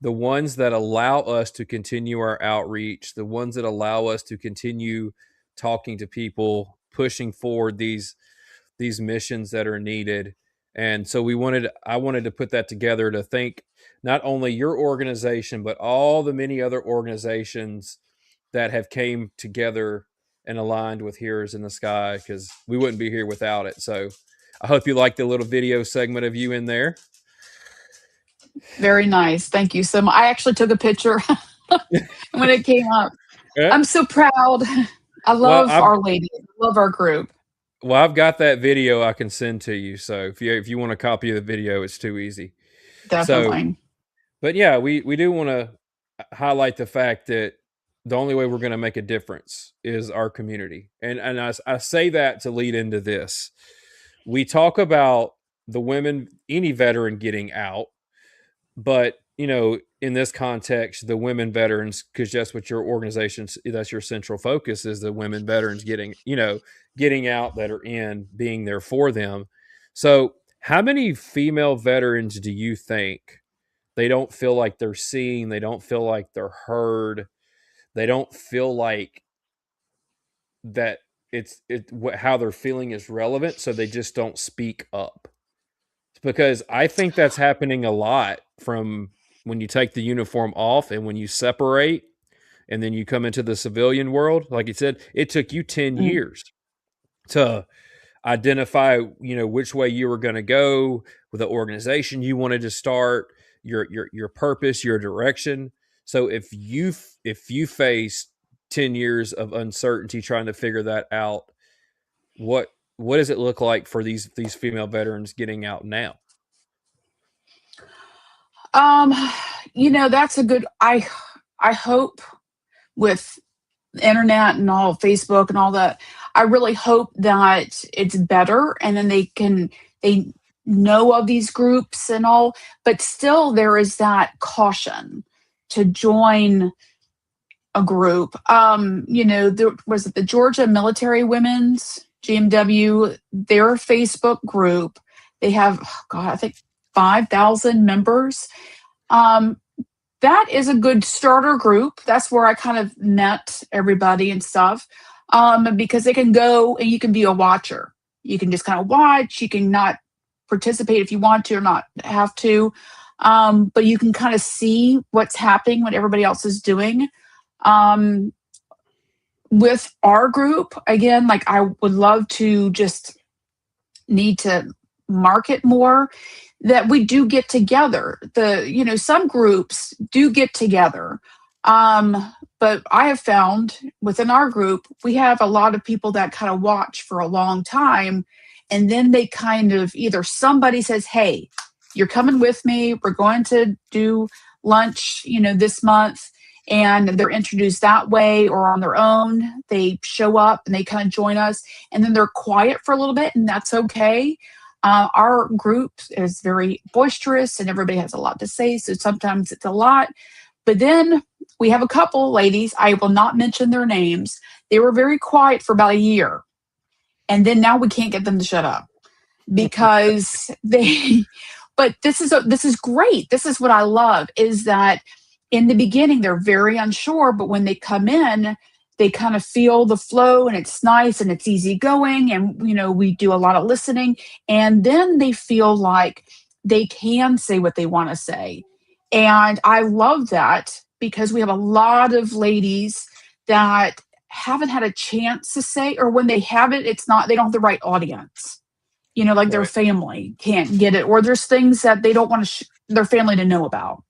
the ones that allow us to continue our outreach, the ones that allow us to continue talking to people, pushing forward these missions that are needed. And so I wanted to put that together to thank not only your organization, but all the many other organizations that have came together and aligned with Heroes in the Sky, because we wouldn't be here without it. So I hope you like the little video segment of you in there. Very nice. Thank you so much. I actually took a picture when it came up. Yeah. I'm so proud. I love Our Lady. I love our group. Well, I've got that video I can send to you. So if you want a copy of the video, it's too easy. Definitely. So, but yeah, we do want to highlight the fact that the only way we're going to make a difference is our community. And I say that to lead into this. We talk about the women, any veteran getting out, but in this context, the women veterans, because that's what your organization's, that's your central focus, is the women veterans getting out that are in, being there for them. So how many female veterans do you think they don't feel like they're seen, they don't feel like they're heard, they don't feel like that how they're feeling is relevant, so they just don't speak up? Because I think that's happening a lot from when you take the uniform off and when you separate and then you come into the civilian world. Like you said, it took you 10 Mm. years to identify, which way you were going to go with the organization you wanted to start, your purpose, your direction. So if you face 10 years of uncertainty trying to figure that out, what does it look like for these female veterans getting out now? Um, that's a good. I hope with the internet and all Facebook and all that, I really hope that it's better, and then they know of these groups and all, but still there is that caution to join a group. There was the Georgia Military Women's GMW, their Facebook group. They have, oh God, I think 5,000 members. Um, that is a good starter group. That's where I kind of met everybody and stuff. Because they can go and you can be a watcher. You can just kind of watch. You can not participate if you want to or not have to. But you can kind of see what's happening, what everybody else is doing. With our group, again, like I would love to just need to market more that we do get together. Some groups do get together. But I have found within our group, we have a lot of people that kind of watch for a long time. And then they kind of either somebody says, hey, you're coming with me. We're going to do lunch, this month. And they're introduced that way or on their own. They show up and they kind of join us. And then they're quiet for a little bit, and that's okay. Our group is very boisterous and everybody has a lot to say. So sometimes it's a lot. But then we have a couple ladies, I will not mention their names. They were very quiet for about a year. And then now we can't get them to shut up because but this is great. This is what I love, is that in the beginning, they're very unsure, but when they come in, they kind of feel the flow and it's nice and it's easygoing. And, we do a lot of listening, and then they feel like they can say what they want to say. And I love that because we have a lot of ladies that haven't had a chance to say, or when they have it, they don't have the right audience. Like their Right. family can't get it, or there's things that they don't want their family to know about.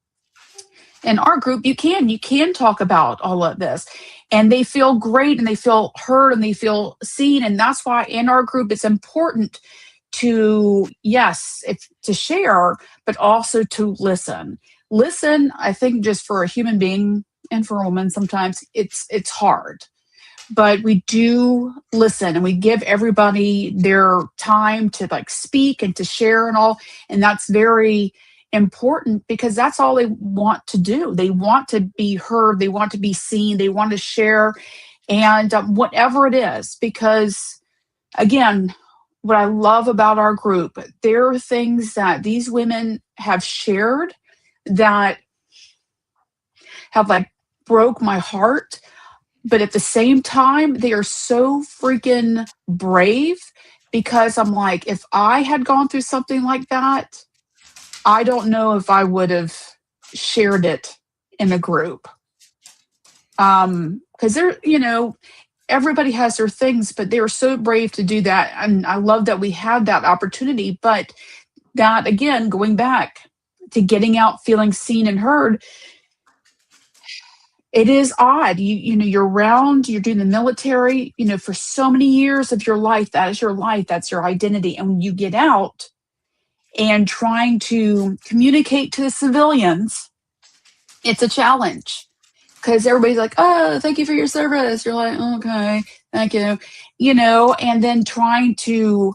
In our group, you can talk about all of this, and they feel great and they feel heard and they feel seen. And that's why in our group, it's important to, yes, to share, but also to listen. Listen, I think just for a human being and for a woman, sometimes it's hard, but we do listen and we give everybody their time to like speak and to share and all. And that's very important because that's all they want to do. They want to be heard. They want to be seen. They want to share, and whatever it is, because again, what I love about our group, there are things that these women have shared that have like broke my heart. But at the same time, they are so freaking brave, because I'm like, if I had gone through something like that, I don't know if I would have shared it in a group. Because everybody has their things, but they were so brave to do that. And I love that we had that opportunity. But that, again, going back to getting out, feeling seen and heard, it is odd. You're around, you're doing the military, for so many years of your life, that is your life, that's your identity. And when you get out and trying to communicate to the civilians, it's a challenge. Because everybody's like, oh, thank you for your service. You're like, okay, thank you. And then trying to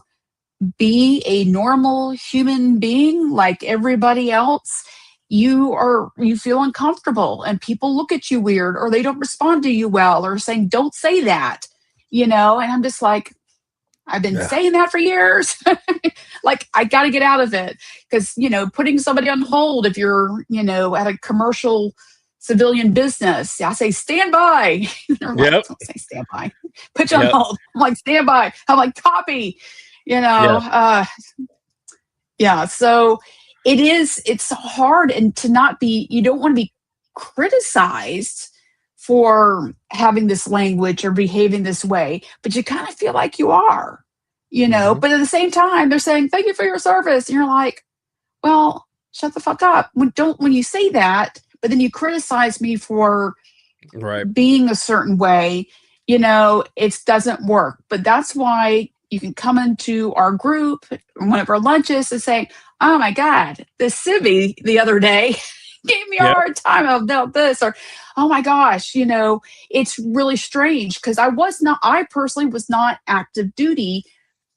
be a normal human being like everybody else, you feel uncomfortable and people look at you weird, or they don't respond to you well, or saying, don't say that, and I'm just like, I've been Yeah. saying that for years. Like, I got to get out of it. Because, putting somebody on hold, if you're, at a commercial civilian business, I say, stand by. They're like, Yep. don't say stand by. Put you on Yep. hold. I'm like, stand by. I'm like, copy. Yeah. Yeah. So it's hard, and to not be, you don't want to be criticized for having this language or behaving this way, but you kind of feel like you are, Mhm. but at the same time, they're saying, thank you for your service. And you're like, well, shut the fuck up. When you say that, but then you criticize me for Right. being a certain way, it doesn't work. But that's why you can come into our group, one of our lunches, and say, oh my God, this civvy the other day gave me a Yep. hard time about this, or, oh my gosh, it's really strange because I personally was not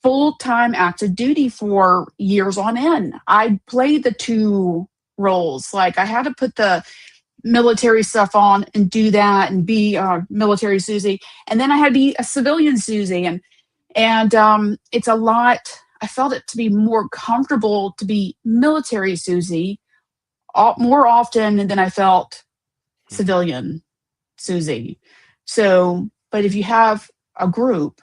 full-time active duty for years on end. I played the two roles. Like, I had to put the military stuff on and do that and be military Susie, and then I had to be a civilian Susie, and it's a lot. I felt it to be more comfortable to be military Susie more often than I felt civilian Susie. So, but if you have a group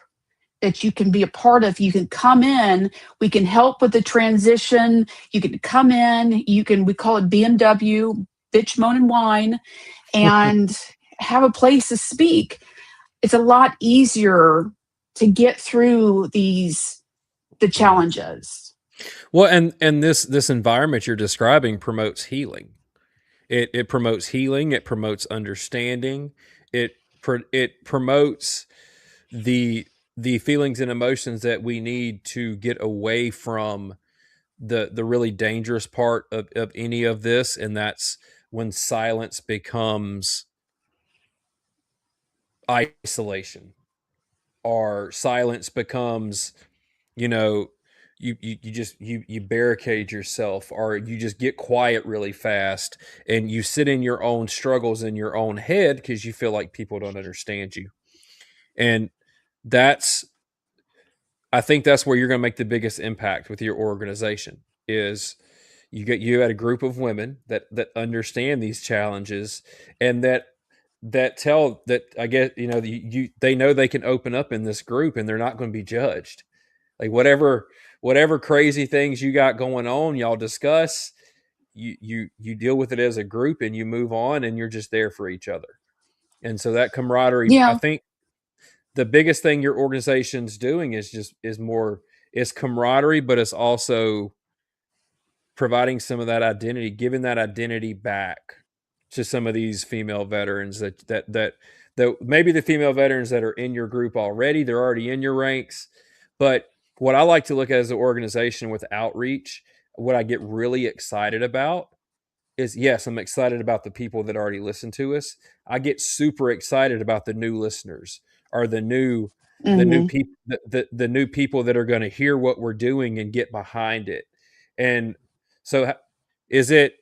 that you can be a part of, you can come in, we can help with the transition. You can come in, we call it BMW, bitch, moan, and whine, and have a place to speak. It's a lot easier to get through the challenges. Well, and this environment you're describing promotes healing. It promotes healing. It promotes understanding. It promotes the feelings and emotions that we need to get away from the really dangerous part of any of this, and that's when silence becomes isolation, or silence becomes, you know, you barricade yourself, or you just get quiet really fast, and you sit in your own struggles in your own head because you feel like people don't understand you. And that's I think that's where you're going to make the biggest impact with your organization. Is you had a group of women that understand these challenges, and that tell that, I guess, they know they can open up in this group and they're not going to be judged. Like, whatever crazy things you got going on, y'all discuss. You deal with it as a group, and you move on, and you're just there for each other. And so that camaraderie, I Yeah. think, the biggest thing your organization's doing is camaraderie, but it's also providing some of that identity, giving that identity back to some of these female veterans that maybe the female veterans that are in your group already, they're already in your ranks. But what I like to look at as an organization with outreach, what I get really excited about is, yes, I'm excited about the people that already listen to us. I get super excited about the new listeners, or the new Mm-hmm. people, the new people that are going to hear what we're doing and get behind it. And so, is it?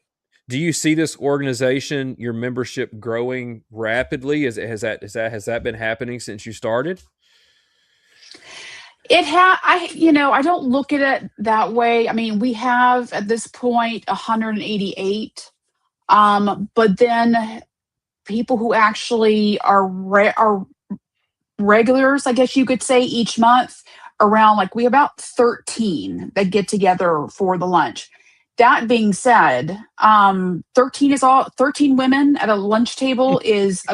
Do you see this organization, your membership, growing rapidly? Has that been happening since you started? I don't look at it that way. I mean, we have at this point 188, but then people who actually are regulars, I guess you could say, each month, around, like, we have about 13 that get together for the lunch. That being said, 13 women at a lunch table is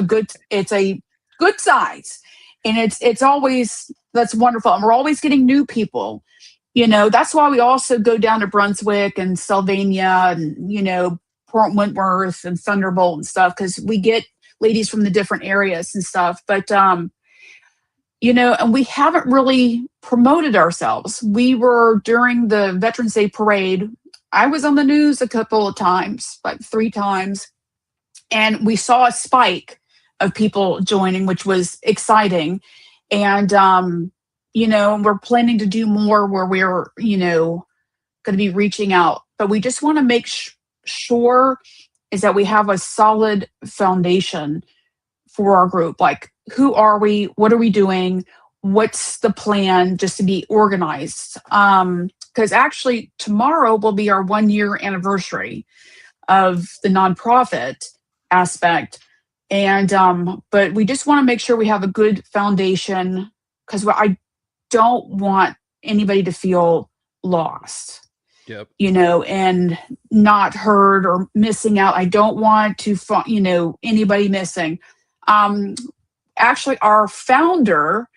it's a good size. And it's always, that's wonderful. And we're always getting new people. That's why we also go down to Brunswick and Sylvania and, Port Wentworth and Thunderbolt and stuff, because we get ladies from the different areas and stuff. But and we haven't really promoted ourselves. We were, during the Veterans Day parade, I was on the news a couple of times, like 3 times, and we saw a spike of people joining, which was exciting. And, we're planning to do more where we're, going to be reaching out. But we just want to sure is that we have a solid foundation for our group. Like, who are we? What are we doing? What's the plan, just to be organized? Because actually, tomorrow will be our 1 year anniversary of the nonprofit aspect. And, but we just want to make sure we have a good foundation, because I don't want anybody to feel lost, Yep. and not heard or missing out. I don't want to, anybody missing. Actually, our founder,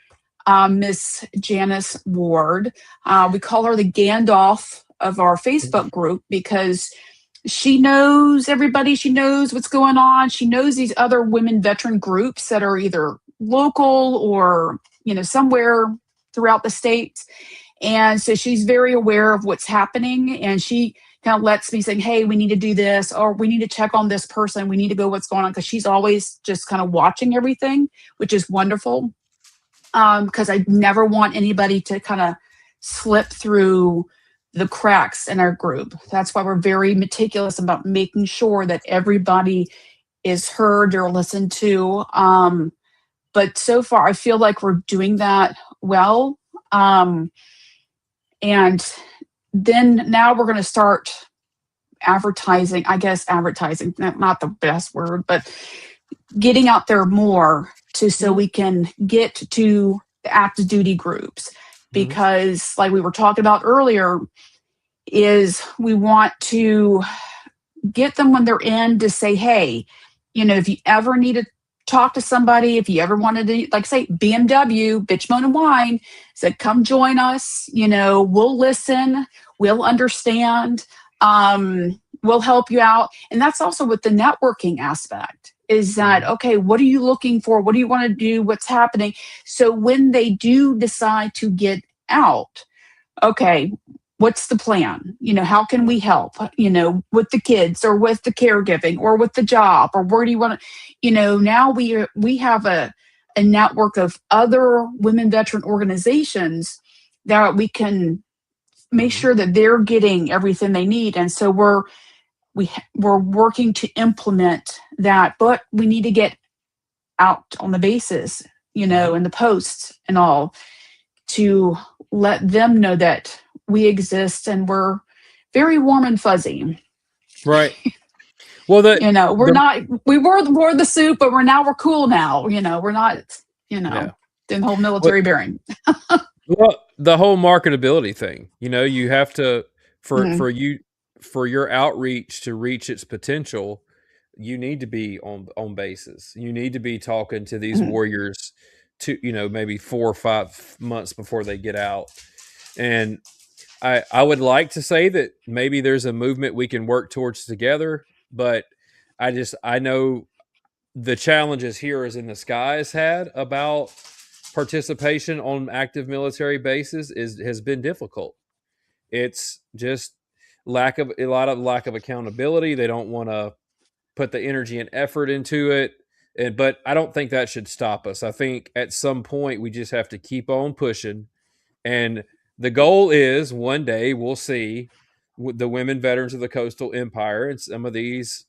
Miss Janice Ward, we call her the Gandalf of our Facebook group, because she knows everybody. She knows what's going on. She knows these other women veteran groups that are either local or, somewhere throughout the states. And so she's very aware of what's happening. And she kind of lets me say, hey, we need to do this, or we need to check on this person. We need to go what's going on. Because she's always just kind of watching everything, which is wonderful. Because I never want anybody to kind of slip through the cracks in our group. That's why we're very meticulous about making sure that everybody is heard or listened to. But so far, I feel like we're doing that well. And then now we're going to start advertising, I guess advertising, not the best word, but getting out there more so we can get to the active duty groups. Because like we were talking about earlier, is we want to get them when they're in to say, hey, if you ever need to talk to somebody, if you ever wanted to, like say BMW, Bitch, Moan and Wine, said, come join us, we'll listen, we'll understand, we'll help you out. And that's also with the networking aspect, is that, okay, what are you looking for? What do you want to do? What's happening? So when they do decide to get out, okay, what's the plan? How can we help, with the kids or with the caregiving or with the job, or where do you want to, now we have a network of other women veteran organizations that we can make sure that they're getting everything they need. And so we're working to implement that, but we need to get out on the bases, in the posts and all, to let them know that we exist and we're very warm and fuzzy. Right. Well, we wore the suit, but we're cool now. We're not, doing the whole military bearing. Well, the whole marketability thing, you have to, for your outreach to reach its potential, you need to be on bases. You need to be talking to these warriors to, maybe 4 or 5 months before they get out. And I would like to say that maybe there's a movement we can work towards together, but I know the challenges here is in the sky has had about participation on active military bases has been difficult. It's just lack of accountability. They don't want to put the energy and effort into it. But I don't think that should stop us. I think at some point we just have to keep on pushing. And the goal is one day we'll see the women veterans of the Coastal Empire and some of these,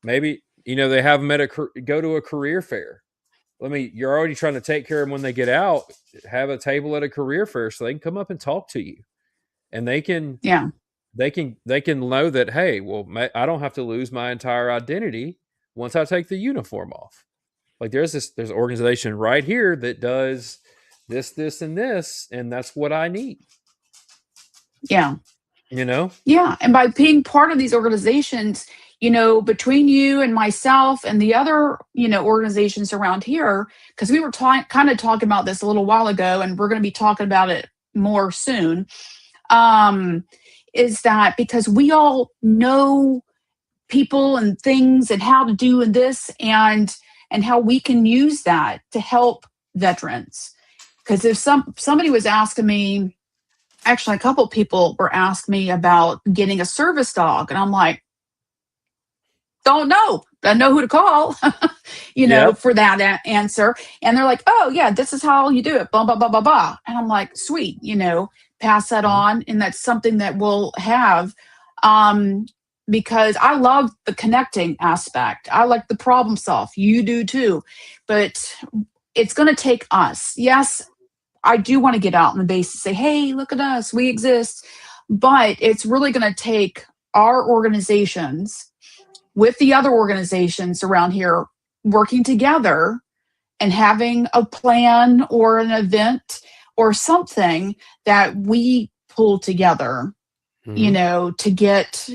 maybe, they have them go to a career fair. You're already trying to take care of them when they get out. Have a table at a career fair so they can come up and talk to you, and they can know that, hey, well, I don't have to lose my entire identity once I take the uniform off. Like there's an organization right here that does this, and this, and that's what I need. Yeah. Yeah. And by being part of these organizations, between you and myself and the other, organizations around here, because we were kind of talking about this a little while ago, and we're going to be talking about it more soon, is that because we all know people and things and how to do this and how we can use that to help veterans. Because if somebody was asking me, actually a couple of people were asking me about getting a service dog, and I'm like, don't know. I know who to call, for that answer. And they're like, oh yeah, this is how you do it, blah, blah, blah, blah, blah. And I'm like, sweet, pass that on. And that's something that we'll have. because I love the connecting aspect. I like the problem solve. You do too. But it's going to take us. Yes, I do want to get out in the base and say, hey, look at us, we exist. But it's really going to take our organizations with the other organizations around here working together and having a plan or an event or something that we pull together, to get,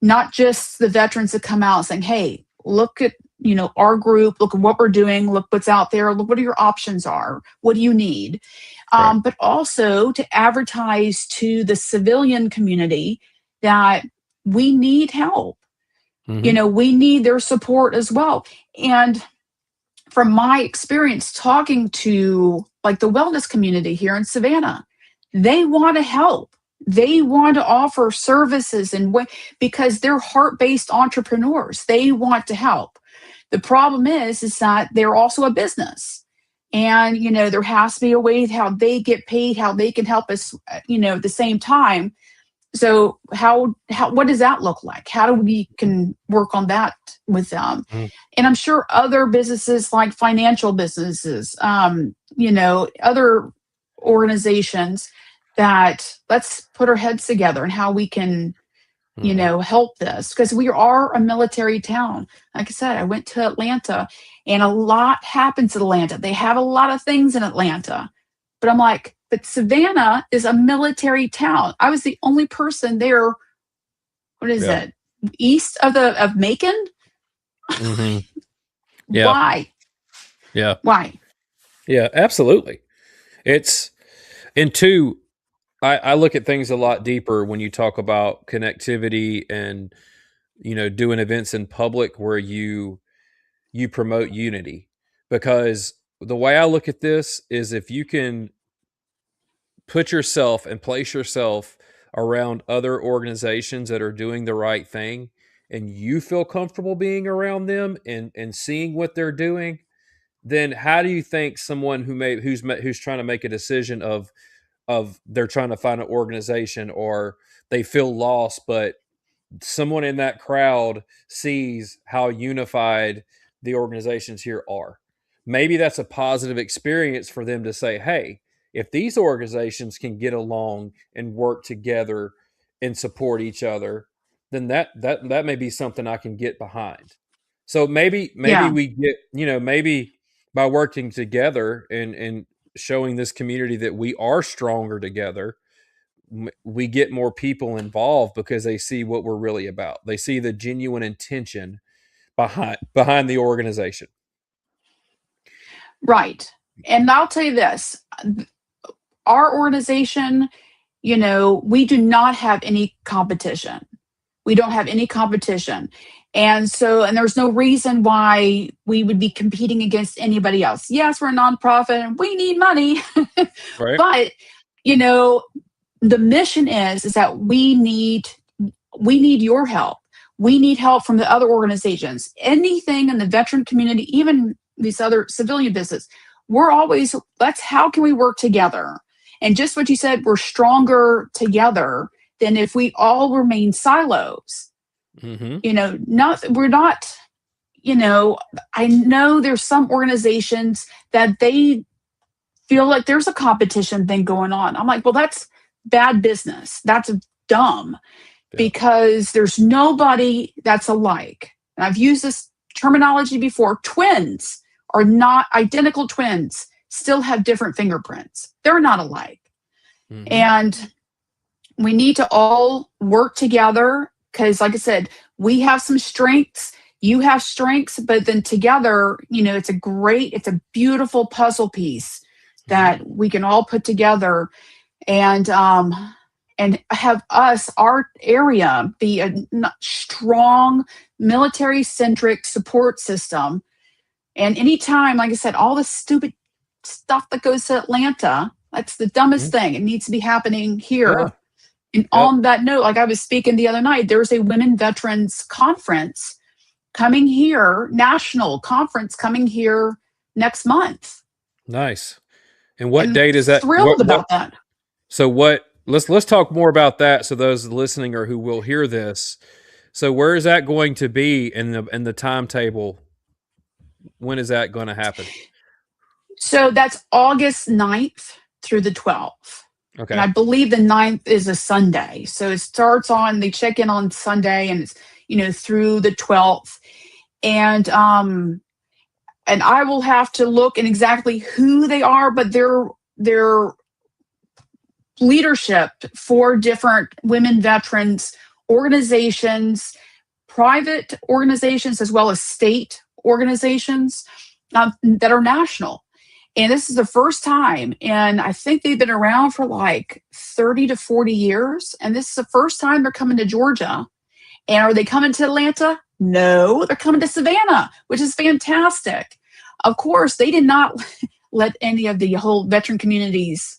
not just the veterans to come out saying, hey, look at, our group, look at what we're doing, look what's out there, look what your options are, what do you need? Right. But also to advertise to the civilian community that we need help. We need their support as well. And from my experience talking to like the wellness community here in Savannah, they want to help. They want to offer services because they're heart-based entrepreneurs. They want to help. The problem is that they're also a business. And, there has to be a way how they get paid, how they can help us, at the same time. So what does that look like? How do we can work on that with them? Mhm. And I'm sure other businesses like financial businesses, other organizations that let's put our heads together and how we can, help this because we are a military town. Like I said, I went to Atlanta and a lot happens in Atlanta. They have a lot of things in Atlanta, but I'm like, but Savannah is a military town. I was the only person there. What is Yeah. it? East of Macon? Yeah. Why? Yeah. Why? Yeah, absolutely. And two, I look at things a lot deeper when you talk about connectivity and, doing events in public where you promote unity. Because the way I look at this is if you can put yourself and place yourself around other organizations that are doing the right thing and you feel comfortable being around them and seeing what they're doing, then how do you think someone who's trying to make a decision of they're trying to find an organization or they feel lost, but someone in that crowd sees how unified the organizations here are? Maybe that's a positive experience for them to say, hey, if these organizations can get along and work together and support each other, then that may be something I can get behind. So maybe Yeah. we get, maybe by working together and showing this community that we are stronger together, we get more people involved because they see what we're really about. They see the genuine intention behind the organization. Right. And I'll tell you this, our organization, we do not have any competition. We don't have any competition. And there's no reason why we would be competing against anybody else. Yes, we're a nonprofit and we need money. Right. But, the mission is that we need your help. We need help from the other organizations. Anything in the veteran community, even these other civilian business, how can we work together? And just what you said, we're stronger together than if we all remain silos. We're not, I know there's some organizations that they feel like there's a competition thing going on. I'm like, well, that's bad business. That's dumb because there's nobody that's alike. And I've used this terminology before. Twins are not identical twins, still have different fingerprints. They're not alike. And we need to all work together because, like I said, we have some strengths, you have strengths, but then together, it's a beautiful puzzle piece that we can all put together and have our area be a strong military-centric support system. And anytime, like I said, all the stupid stuff that goes to Atlanta, that's the dumbest thing. It needs to be happening here. Yeah. And on that note, like I was speaking the other night, there's a women veterans conference coming here, national conference coming here next month. Nice. And what date is that? Thrilled about that. So let's talk more about that. So those listening or who will hear this, So where is that going to be in the timetable? When is that going to happen? So that's August 9th through the 12th. And Okay. I believe the 9th is a Sunday. So it starts on, they check in on Sunday and it's, through the 12th. And I will have to look in exactly who they are, but they're leadership for different women veterans organizations, private organizations, as well as state organizations that are national. And this is the first time, and I think they've been around for like 30 to 40 years. And this is the first time they're coming to Georgia. And are they coming to Atlanta? No, they're coming to Savannah, which is fantastic. Of course, they did not let any of the whole veteran communities,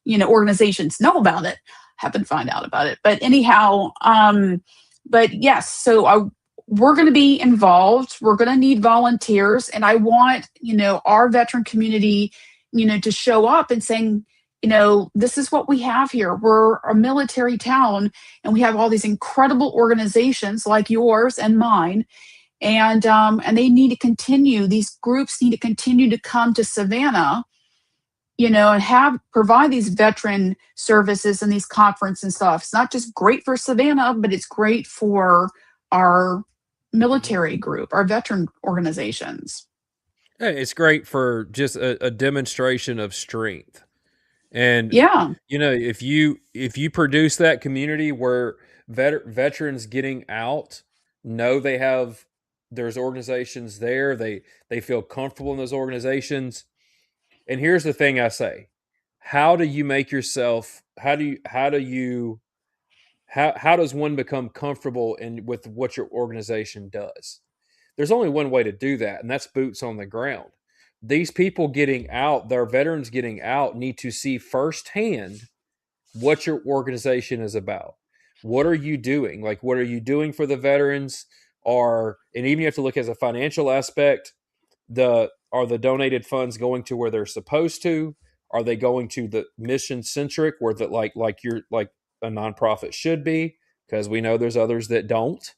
organizations know about it. Haven't find out about it, but anyhow, but yes. So we're going to be involved. We're going to need volunteers, and I want our veteran community, to show up and saying, this is what we have here. We're a military town, and we have all these incredible organizations like yours and mine, and they need to continue. These groups need to continue to come to Savannah, and provide these veteran services and these conference and stuff. It's not just great for Savannah, but it's great for our military group, our veteran organizations. Hey, it's great for just a demonstration of strength. And Yeah. if you produce that community where veterans getting out know there's organizations there, they feel comfortable in those organizations. And here's the thing I say: how do you make yourself? How does one become comfortable with what your organization does? There's only one way to do that, and that's boots on the ground. These people getting out, their veterans getting out, need to see firsthand what your organization is about. What are you doing? Like, what are you doing for the veterans? And even you have to look as a financial aspect. Are the donated funds going to where they're supposed to? Are they going to the mission centric, where like a nonprofit should be? Because we know there's others that don't.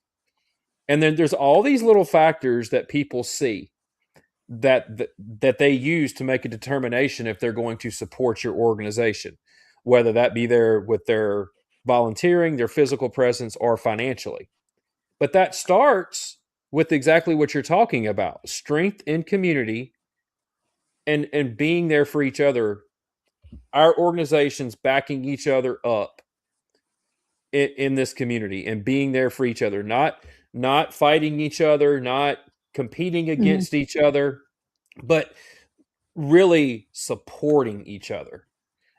And then there's all these little factors that people see that they use to make a determination if they're going to support your organization, whether that be there with their volunteering, their physical presence, or financially. But that starts with exactly what you're talking about: strength in community and being there for each other. Our organizations backing each other up in this community and being there for each other, not fighting each other, not competing Mhm. against each other, but really supporting each other,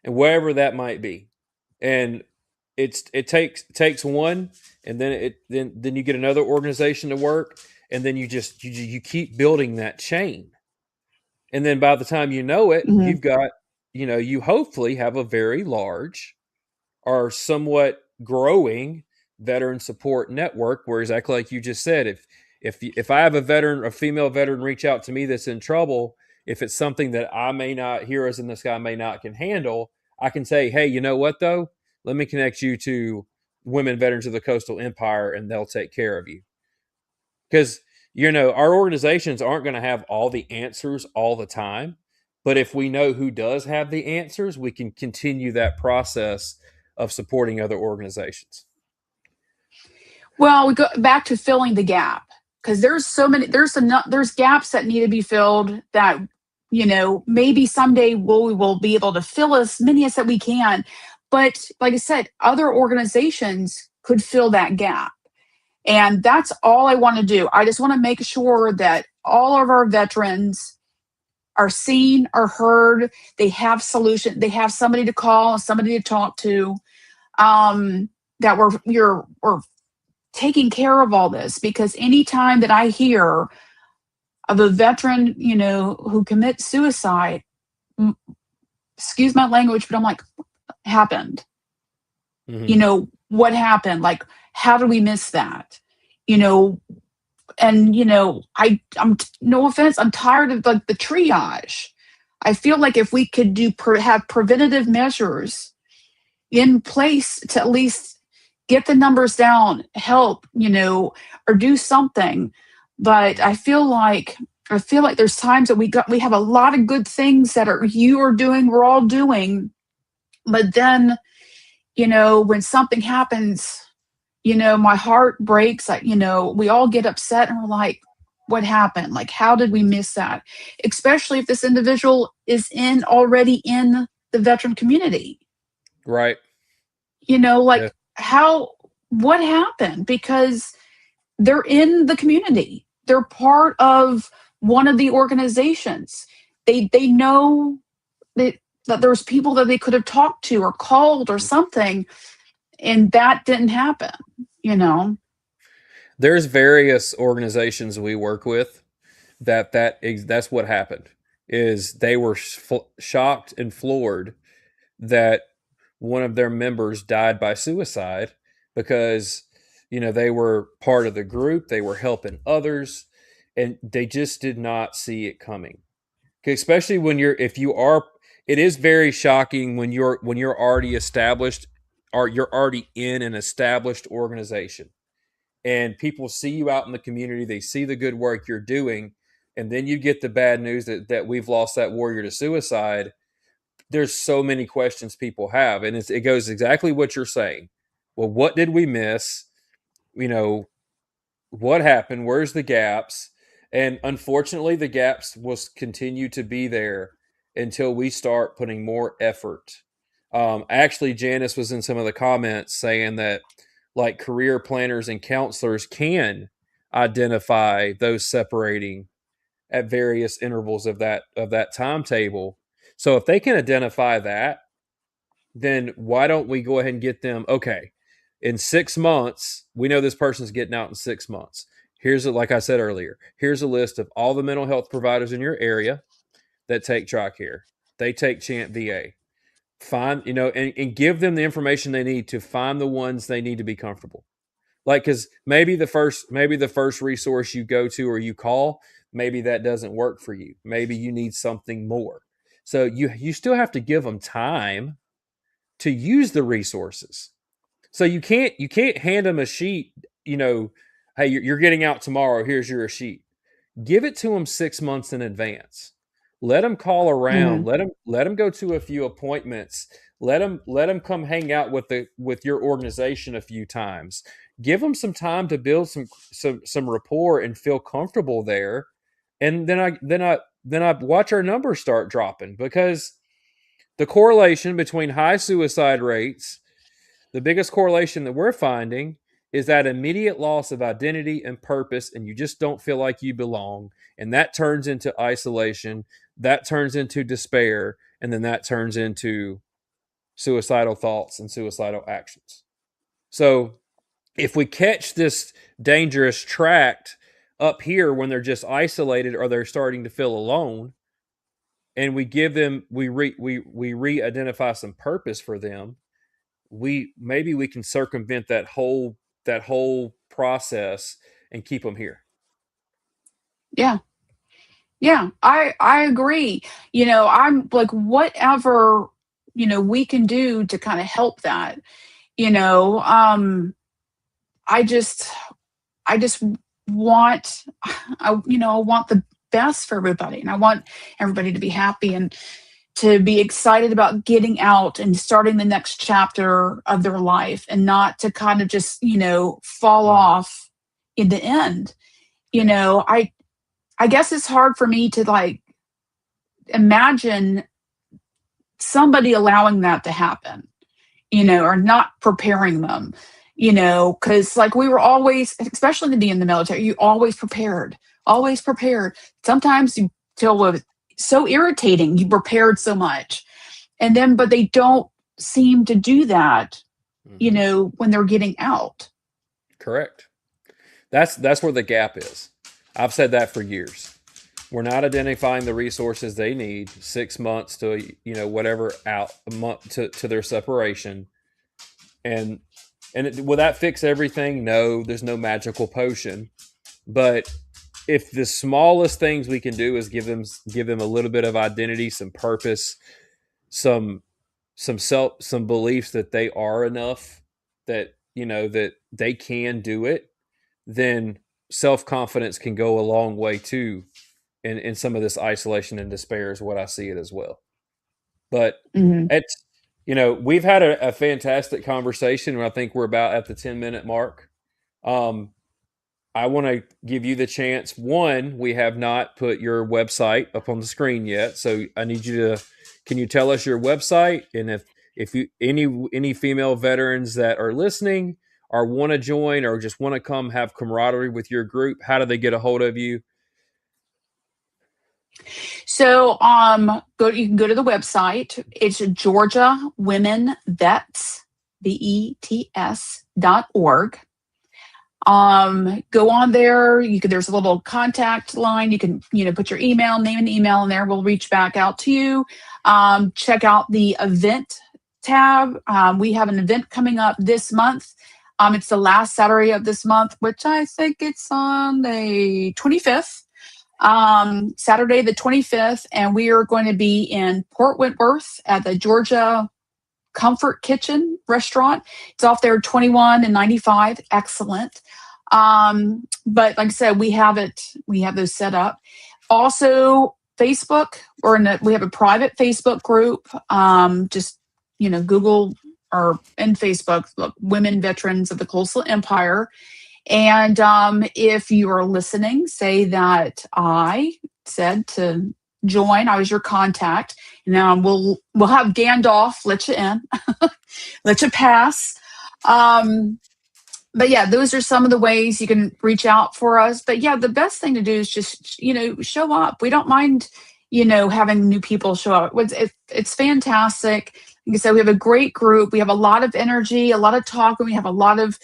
and wherever that might be. And it takes one, and then you get another organization to work, and then you keep building that chain. And then by the time you know it, Mhm. you've got, you hopefully have a very large or somewhat growing veteran support network, where exactly like you just said, if I have a female veteran reach out to me that's in trouble, if it's something that I may not, Heroes in the Sky may not can handle, I can say, hey, you know what though? Let me connect you to Women Veterans of the Coastal Empire, and they'll take care of you. Because our organizations aren't going to have all the answers all the time, but if we know who does have the answers, we can continue that process of supporting other organizations. Well, we go back to filling the gap, because there's gaps that need to be filled that maybe someday we will be able to fill as many as that we can. But like I said, other organizations could fill that gap. And that's all I want to do. I just want to make sure that all of our veterans are seen, are heard. They have solution. They have somebody to call, somebody to talk to. That we're taking care of all this, because anytime that I hear of a veteran, who commits suicide, excuse my language, but I'm like, what happened? Mm-hmm. What happened? Like, how did we miss that? And I'm no offense, I'm tired of like the triage. I feel like if we could have preventative measures in place to at least get the numbers down, help, or do something. But I feel like there's times that we have a lot of good things that you are doing, we're all doing, but then, when something happens, my heart breaks. Like, we all get upset and we're like, what happened? Like, how did we miss that? Especially if this individual is already in the veteran community. Right. Like, Yeah. what happened? Because they're in the community. They're part of one of the organizations. They know that there was people that they could have talked to or called or something, and that didn't happen. There's various organizations we work with that's what happened. Is they were shocked and floored that one of their members died by suicide because they were part of the group, they were helping others, and they just did not see it coming. Especially when it is very shocking when you're already established, or you're already in an established organization, and people see you out in the community, they see the good work you're doing, and then you get the bad news that we've lost that warrior to suicide. There's so many questions people have, and it goes exactly what you're saying. Well, what did we miss? What happened? Where's the gaps? And unfortunately, the gaps will continue to be there until we start putting more effort. Actually, Janice was in some of the comments saying that, like, career planners and counselors can identify those separating at various intervals of that timetable. So if they can identify that, then why don't we go ahead and get them, okay, in 6 months, we know this person's getting out in 6 months. Like I said earlier, here's a list of all the mental health providers in your area that take TRICARE. They take Chant VA. Find, and give them the information they need to find the ones they need to be comfortable. Like, because maybe the first resource you go to or you call, maybe that doesn't work for you. Maybe you need something more. So you still have to give them time to use the resources. So you can't hand them a sheet, hey, you're getting out tomorrow, here's your sheet. Give it to them 6 months in advance. Let them call around, Mm, let them go to a few appointments, let them come hang out with your organization a few times. Give them some time to build some rapport and feel comfortable there. And then I watch our numbers start dropping, because the correlation between high suicide rates, the biggest correlation that we're finding, is that immediate loss of identity and purpose, and you just don't feel like you belong. And that turns into isolation, that turns into despair, and then that turns into suicidal thoughts and suicidal actions. So if we catch this dangerous tract up here when they're just isolated or they're starting to feel alone, and we give them, we re-identify some purpose for them, maybe we can circumvent that whole process and keep them here. yeah. Yeah, I agree. I'm like, whatever, we can do to kind of help that, you know, um, I just I just want I want the best for everybody, and I want everybody to be happy and to be excited about getting out and starting the next chapter of their life, and not to kind of just, fall off in the end. I guess it's hard for me to like imagine somebody allowing that to happen, or not preparing them, because like we were always, especially to be in the military, you always prepared, always prepared. Sometimes you feel so irritating, you prepared so much, and then but they don't seem to do that, when they're getting out. Correct. That's where the gap is. I've said that for years. We're not identifying the resources they need 6 months to whatever out a month to their separation, and will that fix everything? No, there's no magical potion. But if the smallest things we can do is give them a little bit of identity, some purpose, some beliefs that they are enough, that that they can do it, then self-confidence can go a long way too. In some of this isolation and despair is what I see it as well. But Mhm. it's, we've had a fantastic conversation, and I think we're about at the 10-minute mark. I want to give you the chance. One, we have not put your website up on the screen yet, so I need you to. Can you tell us your website, and if you any female veterans that are listening or want to join or just want to come have camaraderie with your group, how do they get a hold of you? So you can go to the website. It's Georgia Women Vets, VETS.org. Go on there. There's a little contact line. You can, put your name and email in there. We'll reach back out to you. Check out the event tab. We have an event coming up this month. It's the last Saturday of this month, which I think it's on the 25th. Saturday the 25th, and we are going to be in Port Wentworth at the Georgia Comfort Kitchen restaurant. It's off there 21 and 95. Excellent. But like I said, we have those set up. Also, Facebook, we have a private Facebook group. Just, Google or in Facebook, look, Women Veterans of the Coastal Empire. And if you are listening, say that I said to join. I was your contact. Now we'll have Gandalf let you in, let you pass. But yeah, those are some of the ways you can reach out for us. But yeah, the best thing to do is just show up. We don't mind having new people show up. It's fantastic. Like I said, we have a great group. We have a lot of energy, a lot of talk, and we have a lot of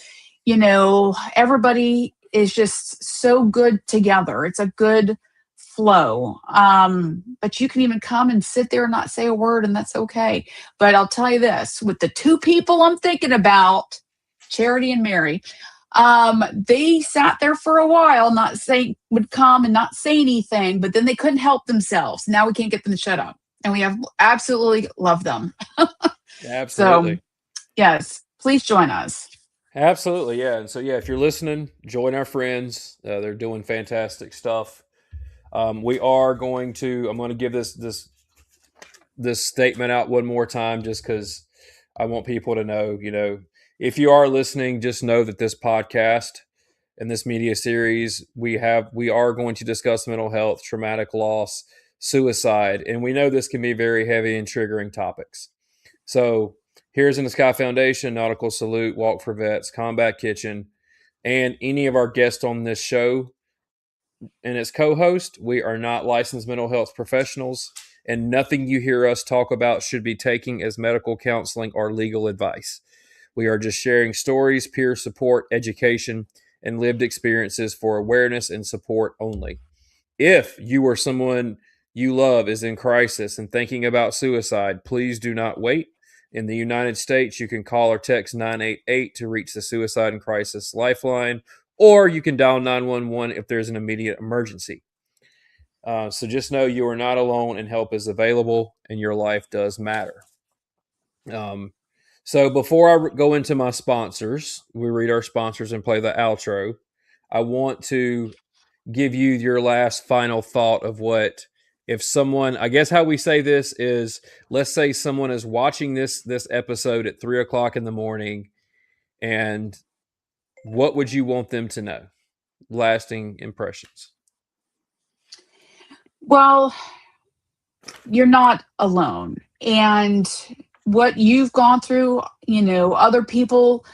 everybody is just so good together. It's a good flow. But you can even come and sit there and not say a word, and that's okay. But I'll tell you this, with the two people I'm thinking about, Charity and Mary, they sat there for a while, would come and not say anything, but then they couldn't help themselves. Now we can't get them to shut up. And we have absolutely love them. Absolutely. So, yes, please join us. Absolutely, yeah. And so, yeah, if you're listening, join our friends. They're doing fantastic stuff. We are going to. I'm going to give this statement out one more time, just because I want people to know. If you are listening, just know that this podcast and this media series we are going to discuss mental health, traumatic loss, suicide, and we know this can be very heavy and triggering topics. So, Here's in the Sky Foundation, Nautical Salute, Walk for Vets, Combat Kitchen, and any of our guests on this show and its co-host, we are not licensed mental health professionals, and nothing you hear us talk about should be taken as medical counseling or legal advice. We are just sharing stories, peer support, education, and lived experiences for awareness and support only. If you or someone you love is in crisis and thinking about suicide, please do not wait. In the United States, you can call or text 988 to reach the Suicide and Crisis Lifeline, or you can dial 911 if there's an immediate emergency. So just know you are not alone and help is available and your life does matter. So before I go into my sponsors, we read our sponsors and play the outro. I want to give you your last final thought of what if someone, I guess how we say this is, let's say someone is watching this episode at 3:00 in the morning, and what would you want them to know? Lasting impressions. Well, you're not alone. And what you've gone through, other people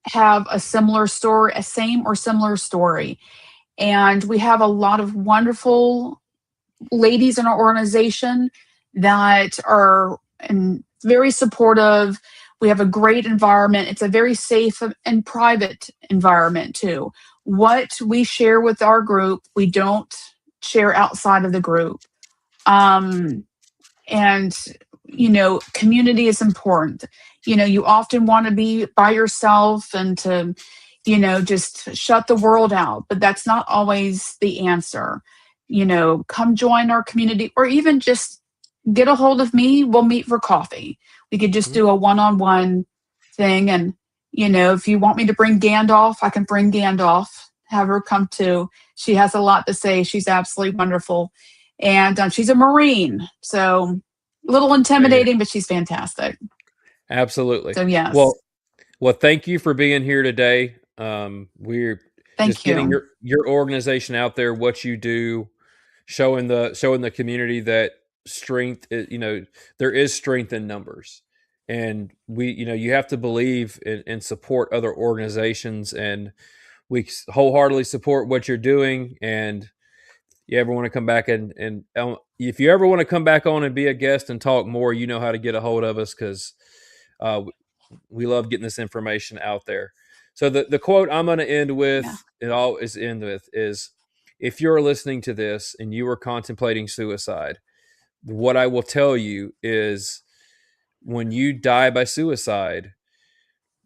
have a similar story, a same or similar story. And we have a lot of wonderful ladies in our organization that are very supportive. We have a great environment. It's a very safe and private environment too. What we share with our group, we don't share outside of the group. And community is important. You often want to be by yourself and to just shut the world out, but that's not always the answer. Come join our community, or even just get a hold of me. We'll meet for coffee. We could just do a one-on-one thing, and If you want me to bring Gandalf, I can bring Gandalf, have her come too. She has a lot to say. She's absolutely wonderful. And she's a Marine. So a little intimidating, but she's fantastic. Absolutely. So, yes. Well, thank you for being here today. We're Thank just getting you. your organization out there, what you do, showing the community that strength, there is strength in numbers. And you have to believe and support other organizations, and we wholeheartedly support what you're doing. And you ever want to come back and if you ever want to come back on and be a guest and talk more, you know how to get a hold of us, because we love getting this information out there. So the quote I'm going to end with, is, if you're listening to this and you are contemplating suicide, what I will tell you is, when you die by suicide,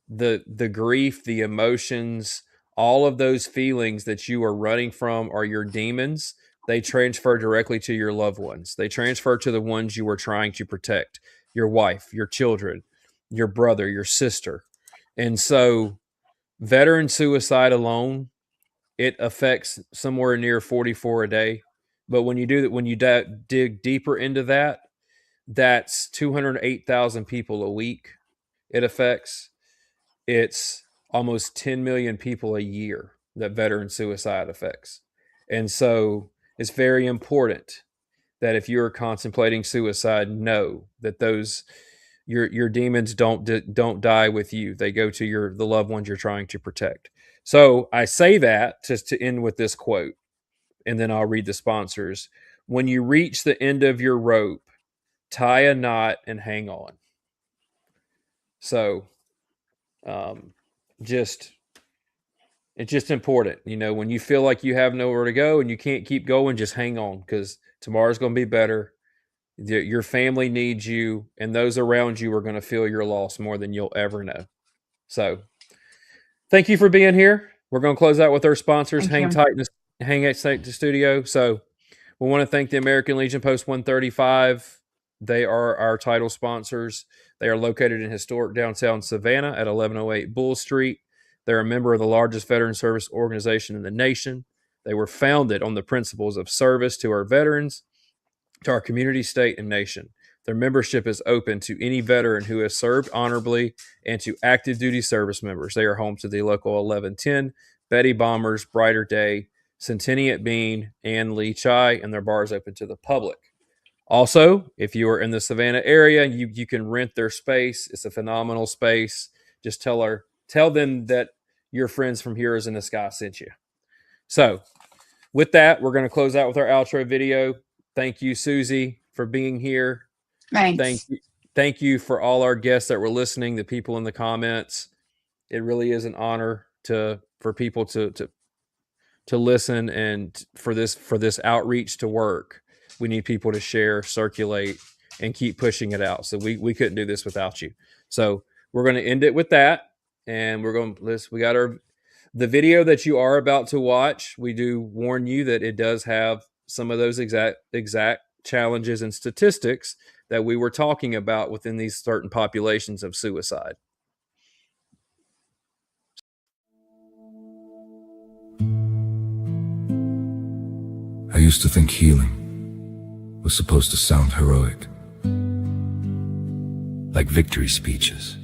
the grief, the emotions, all of those feelings that you are running from are your demons. They transfer directly to your loved ones. They transfer to the ones you were trying to protect, your wife, your children, your brother, your sister. And so veteran suicide alone, it affects somewhere near 44 a day. But when you do that, when you dig deeper into that, that's 208,000 people a week it affects. It's almost 10 million people a year that veteran suicide affects. And so it's very important that if you're contemplating suicide, know that your demons don't die with you. They go to the loved ones you're trying to protect. So I say that just to end with this quote, and then I'll read the sponsors. When you reach the end of your rope, tie a knot and hang on. So it's just important. When you feel like you have nowhere to go and you can't keep going, just hang on, because tomorrow's going to be better. Your family needs you, and those around you are going to feel your loss more than you'll ever know. So thank you for being here. We're going to close out with our sponsors. Hang tight to the studio. So we want to thank the American Legion Post 135. They are our title sponsors. They are located in historic downtown Savannah at 1108 Bull Street. They're a member of the largest veteran service organization in the nation. They were founded on the principles of service to our veterans, to our community, state, and nation. Their membership is open to any veteran who has served honorably and to active duty service members. They are home to the local 1110, Betty Bombers, Brighter Day, Centennial Bean, and Lee Chai, and their bar is open to the public. Also, if you are in the Savannah area, you can rent their space. It's a phenomenal space. Just tell them that your friends from Heroes in the Sky sent you. So with that, we're going to close out with our outro video. Thank you, Suzy, for being here. Thanks. Thank you for all our guests that were listening, the people in the comments. It really is an honor for people to listen, and for this outreach to work. We need people to share, circulate, and keep pushing it out. So we couldn't do this without you. So we're going to end it with that. And we got the video that you are about to watch. We do warn you that it does have some of those exact challenges and statistics that we were talking about within these certain populations of suicide. I used to think healing was supposed to sound heroic, like victory speeches,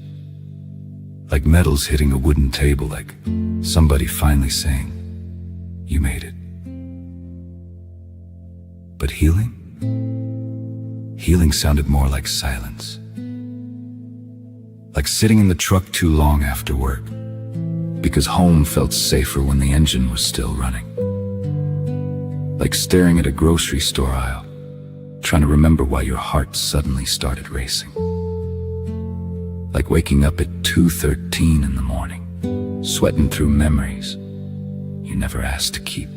like medals hitting a wooden table, like somebody finally saying, "You made it." But healing sounded more like silence, like sitting in the truck too long after work, because home felt safer when the engine was still running, like staring at a grocery store aisle, trying to remember why your heart suddenly started racing, like waking up at 2:13 in the morning, sweating through memories you never asked to keep.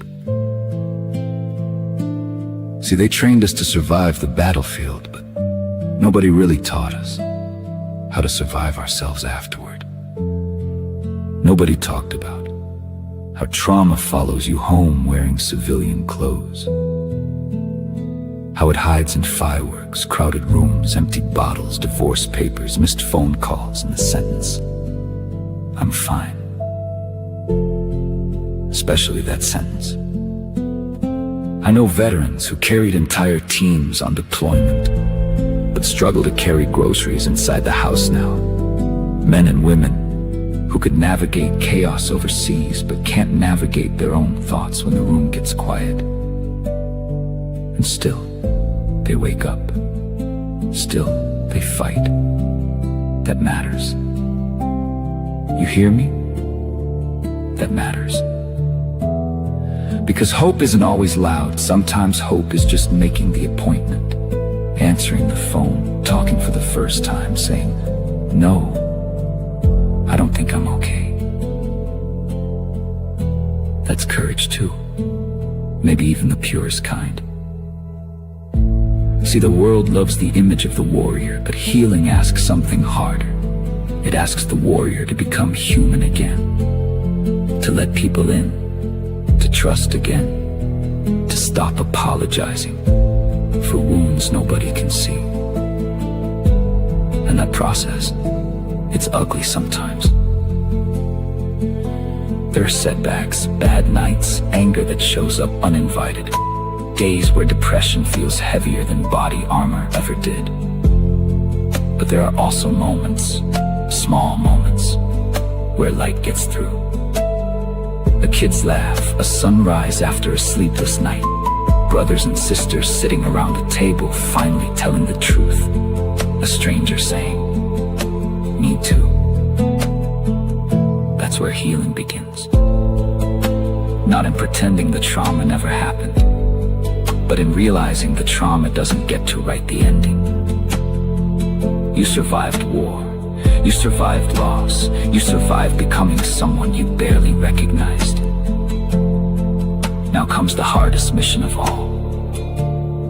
See, they trained us to survive the battlefield, but nobody really taught us how to survive ourselves afterward. Nobody talked about how trauma follows you home wearing civilian clothes, how it hides in fireworks, crowded rooms, empty bottles, divorce papers, missed phone calls, and the sentence, I'm fine. Especially that sentence. I know veterans who carried entire teams on deployment, but struggle to carry groceries inside the house now. Men and women who could navigate chaos overseas, but can't navigate their own thoughts when the room gets quiet. And still, they wake up. Still, they fight. That matters. You hear me? That matters. Because hope isn't always loud. Sometimes hope is just making the appointment, answering the phone, talking for the first time, saying, "No, I don't think I'm okay." That's courage too. Maybe even the purest kind. See, the world loves the image of the warrior, but healing asks something harder. It asks the warrior to become human again, to let people in, to trust again, to stop apologizing for wounds nobody can see. And that process, it's ugly sometimes. There are setbacks, bad nights, anger that shows up uninvited, days where depression feels heavier than body armor ever did. But there are also moments, small moments, where light gets through. A kid's laugh, a sunrise after a sleepless night, brothers and sisters sitting around a table finally telling the truth, a stranger saying, "Me too." That's where healing begins. Not in pretending the trauma never happened, but in realizing the trauma doesn't get to write the ending. You survived war. You survived loss. You survived becoming someone you barely recognized. Now comes the hardest mission of all,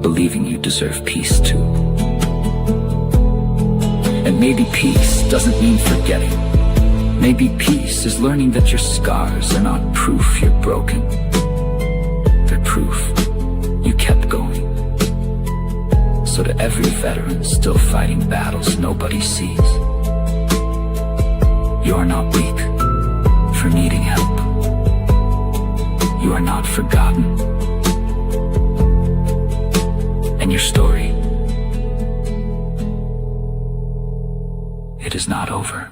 believing you deserve peace too. And maybe peace doesn't mean forgetting. Maybe peace is learning that your scars are not proof you're broken. They're proof you kept going. So to every veteran still fighting battles nobody sees, you are not weak for needing help. You are not forgotten. And your story, it is not over.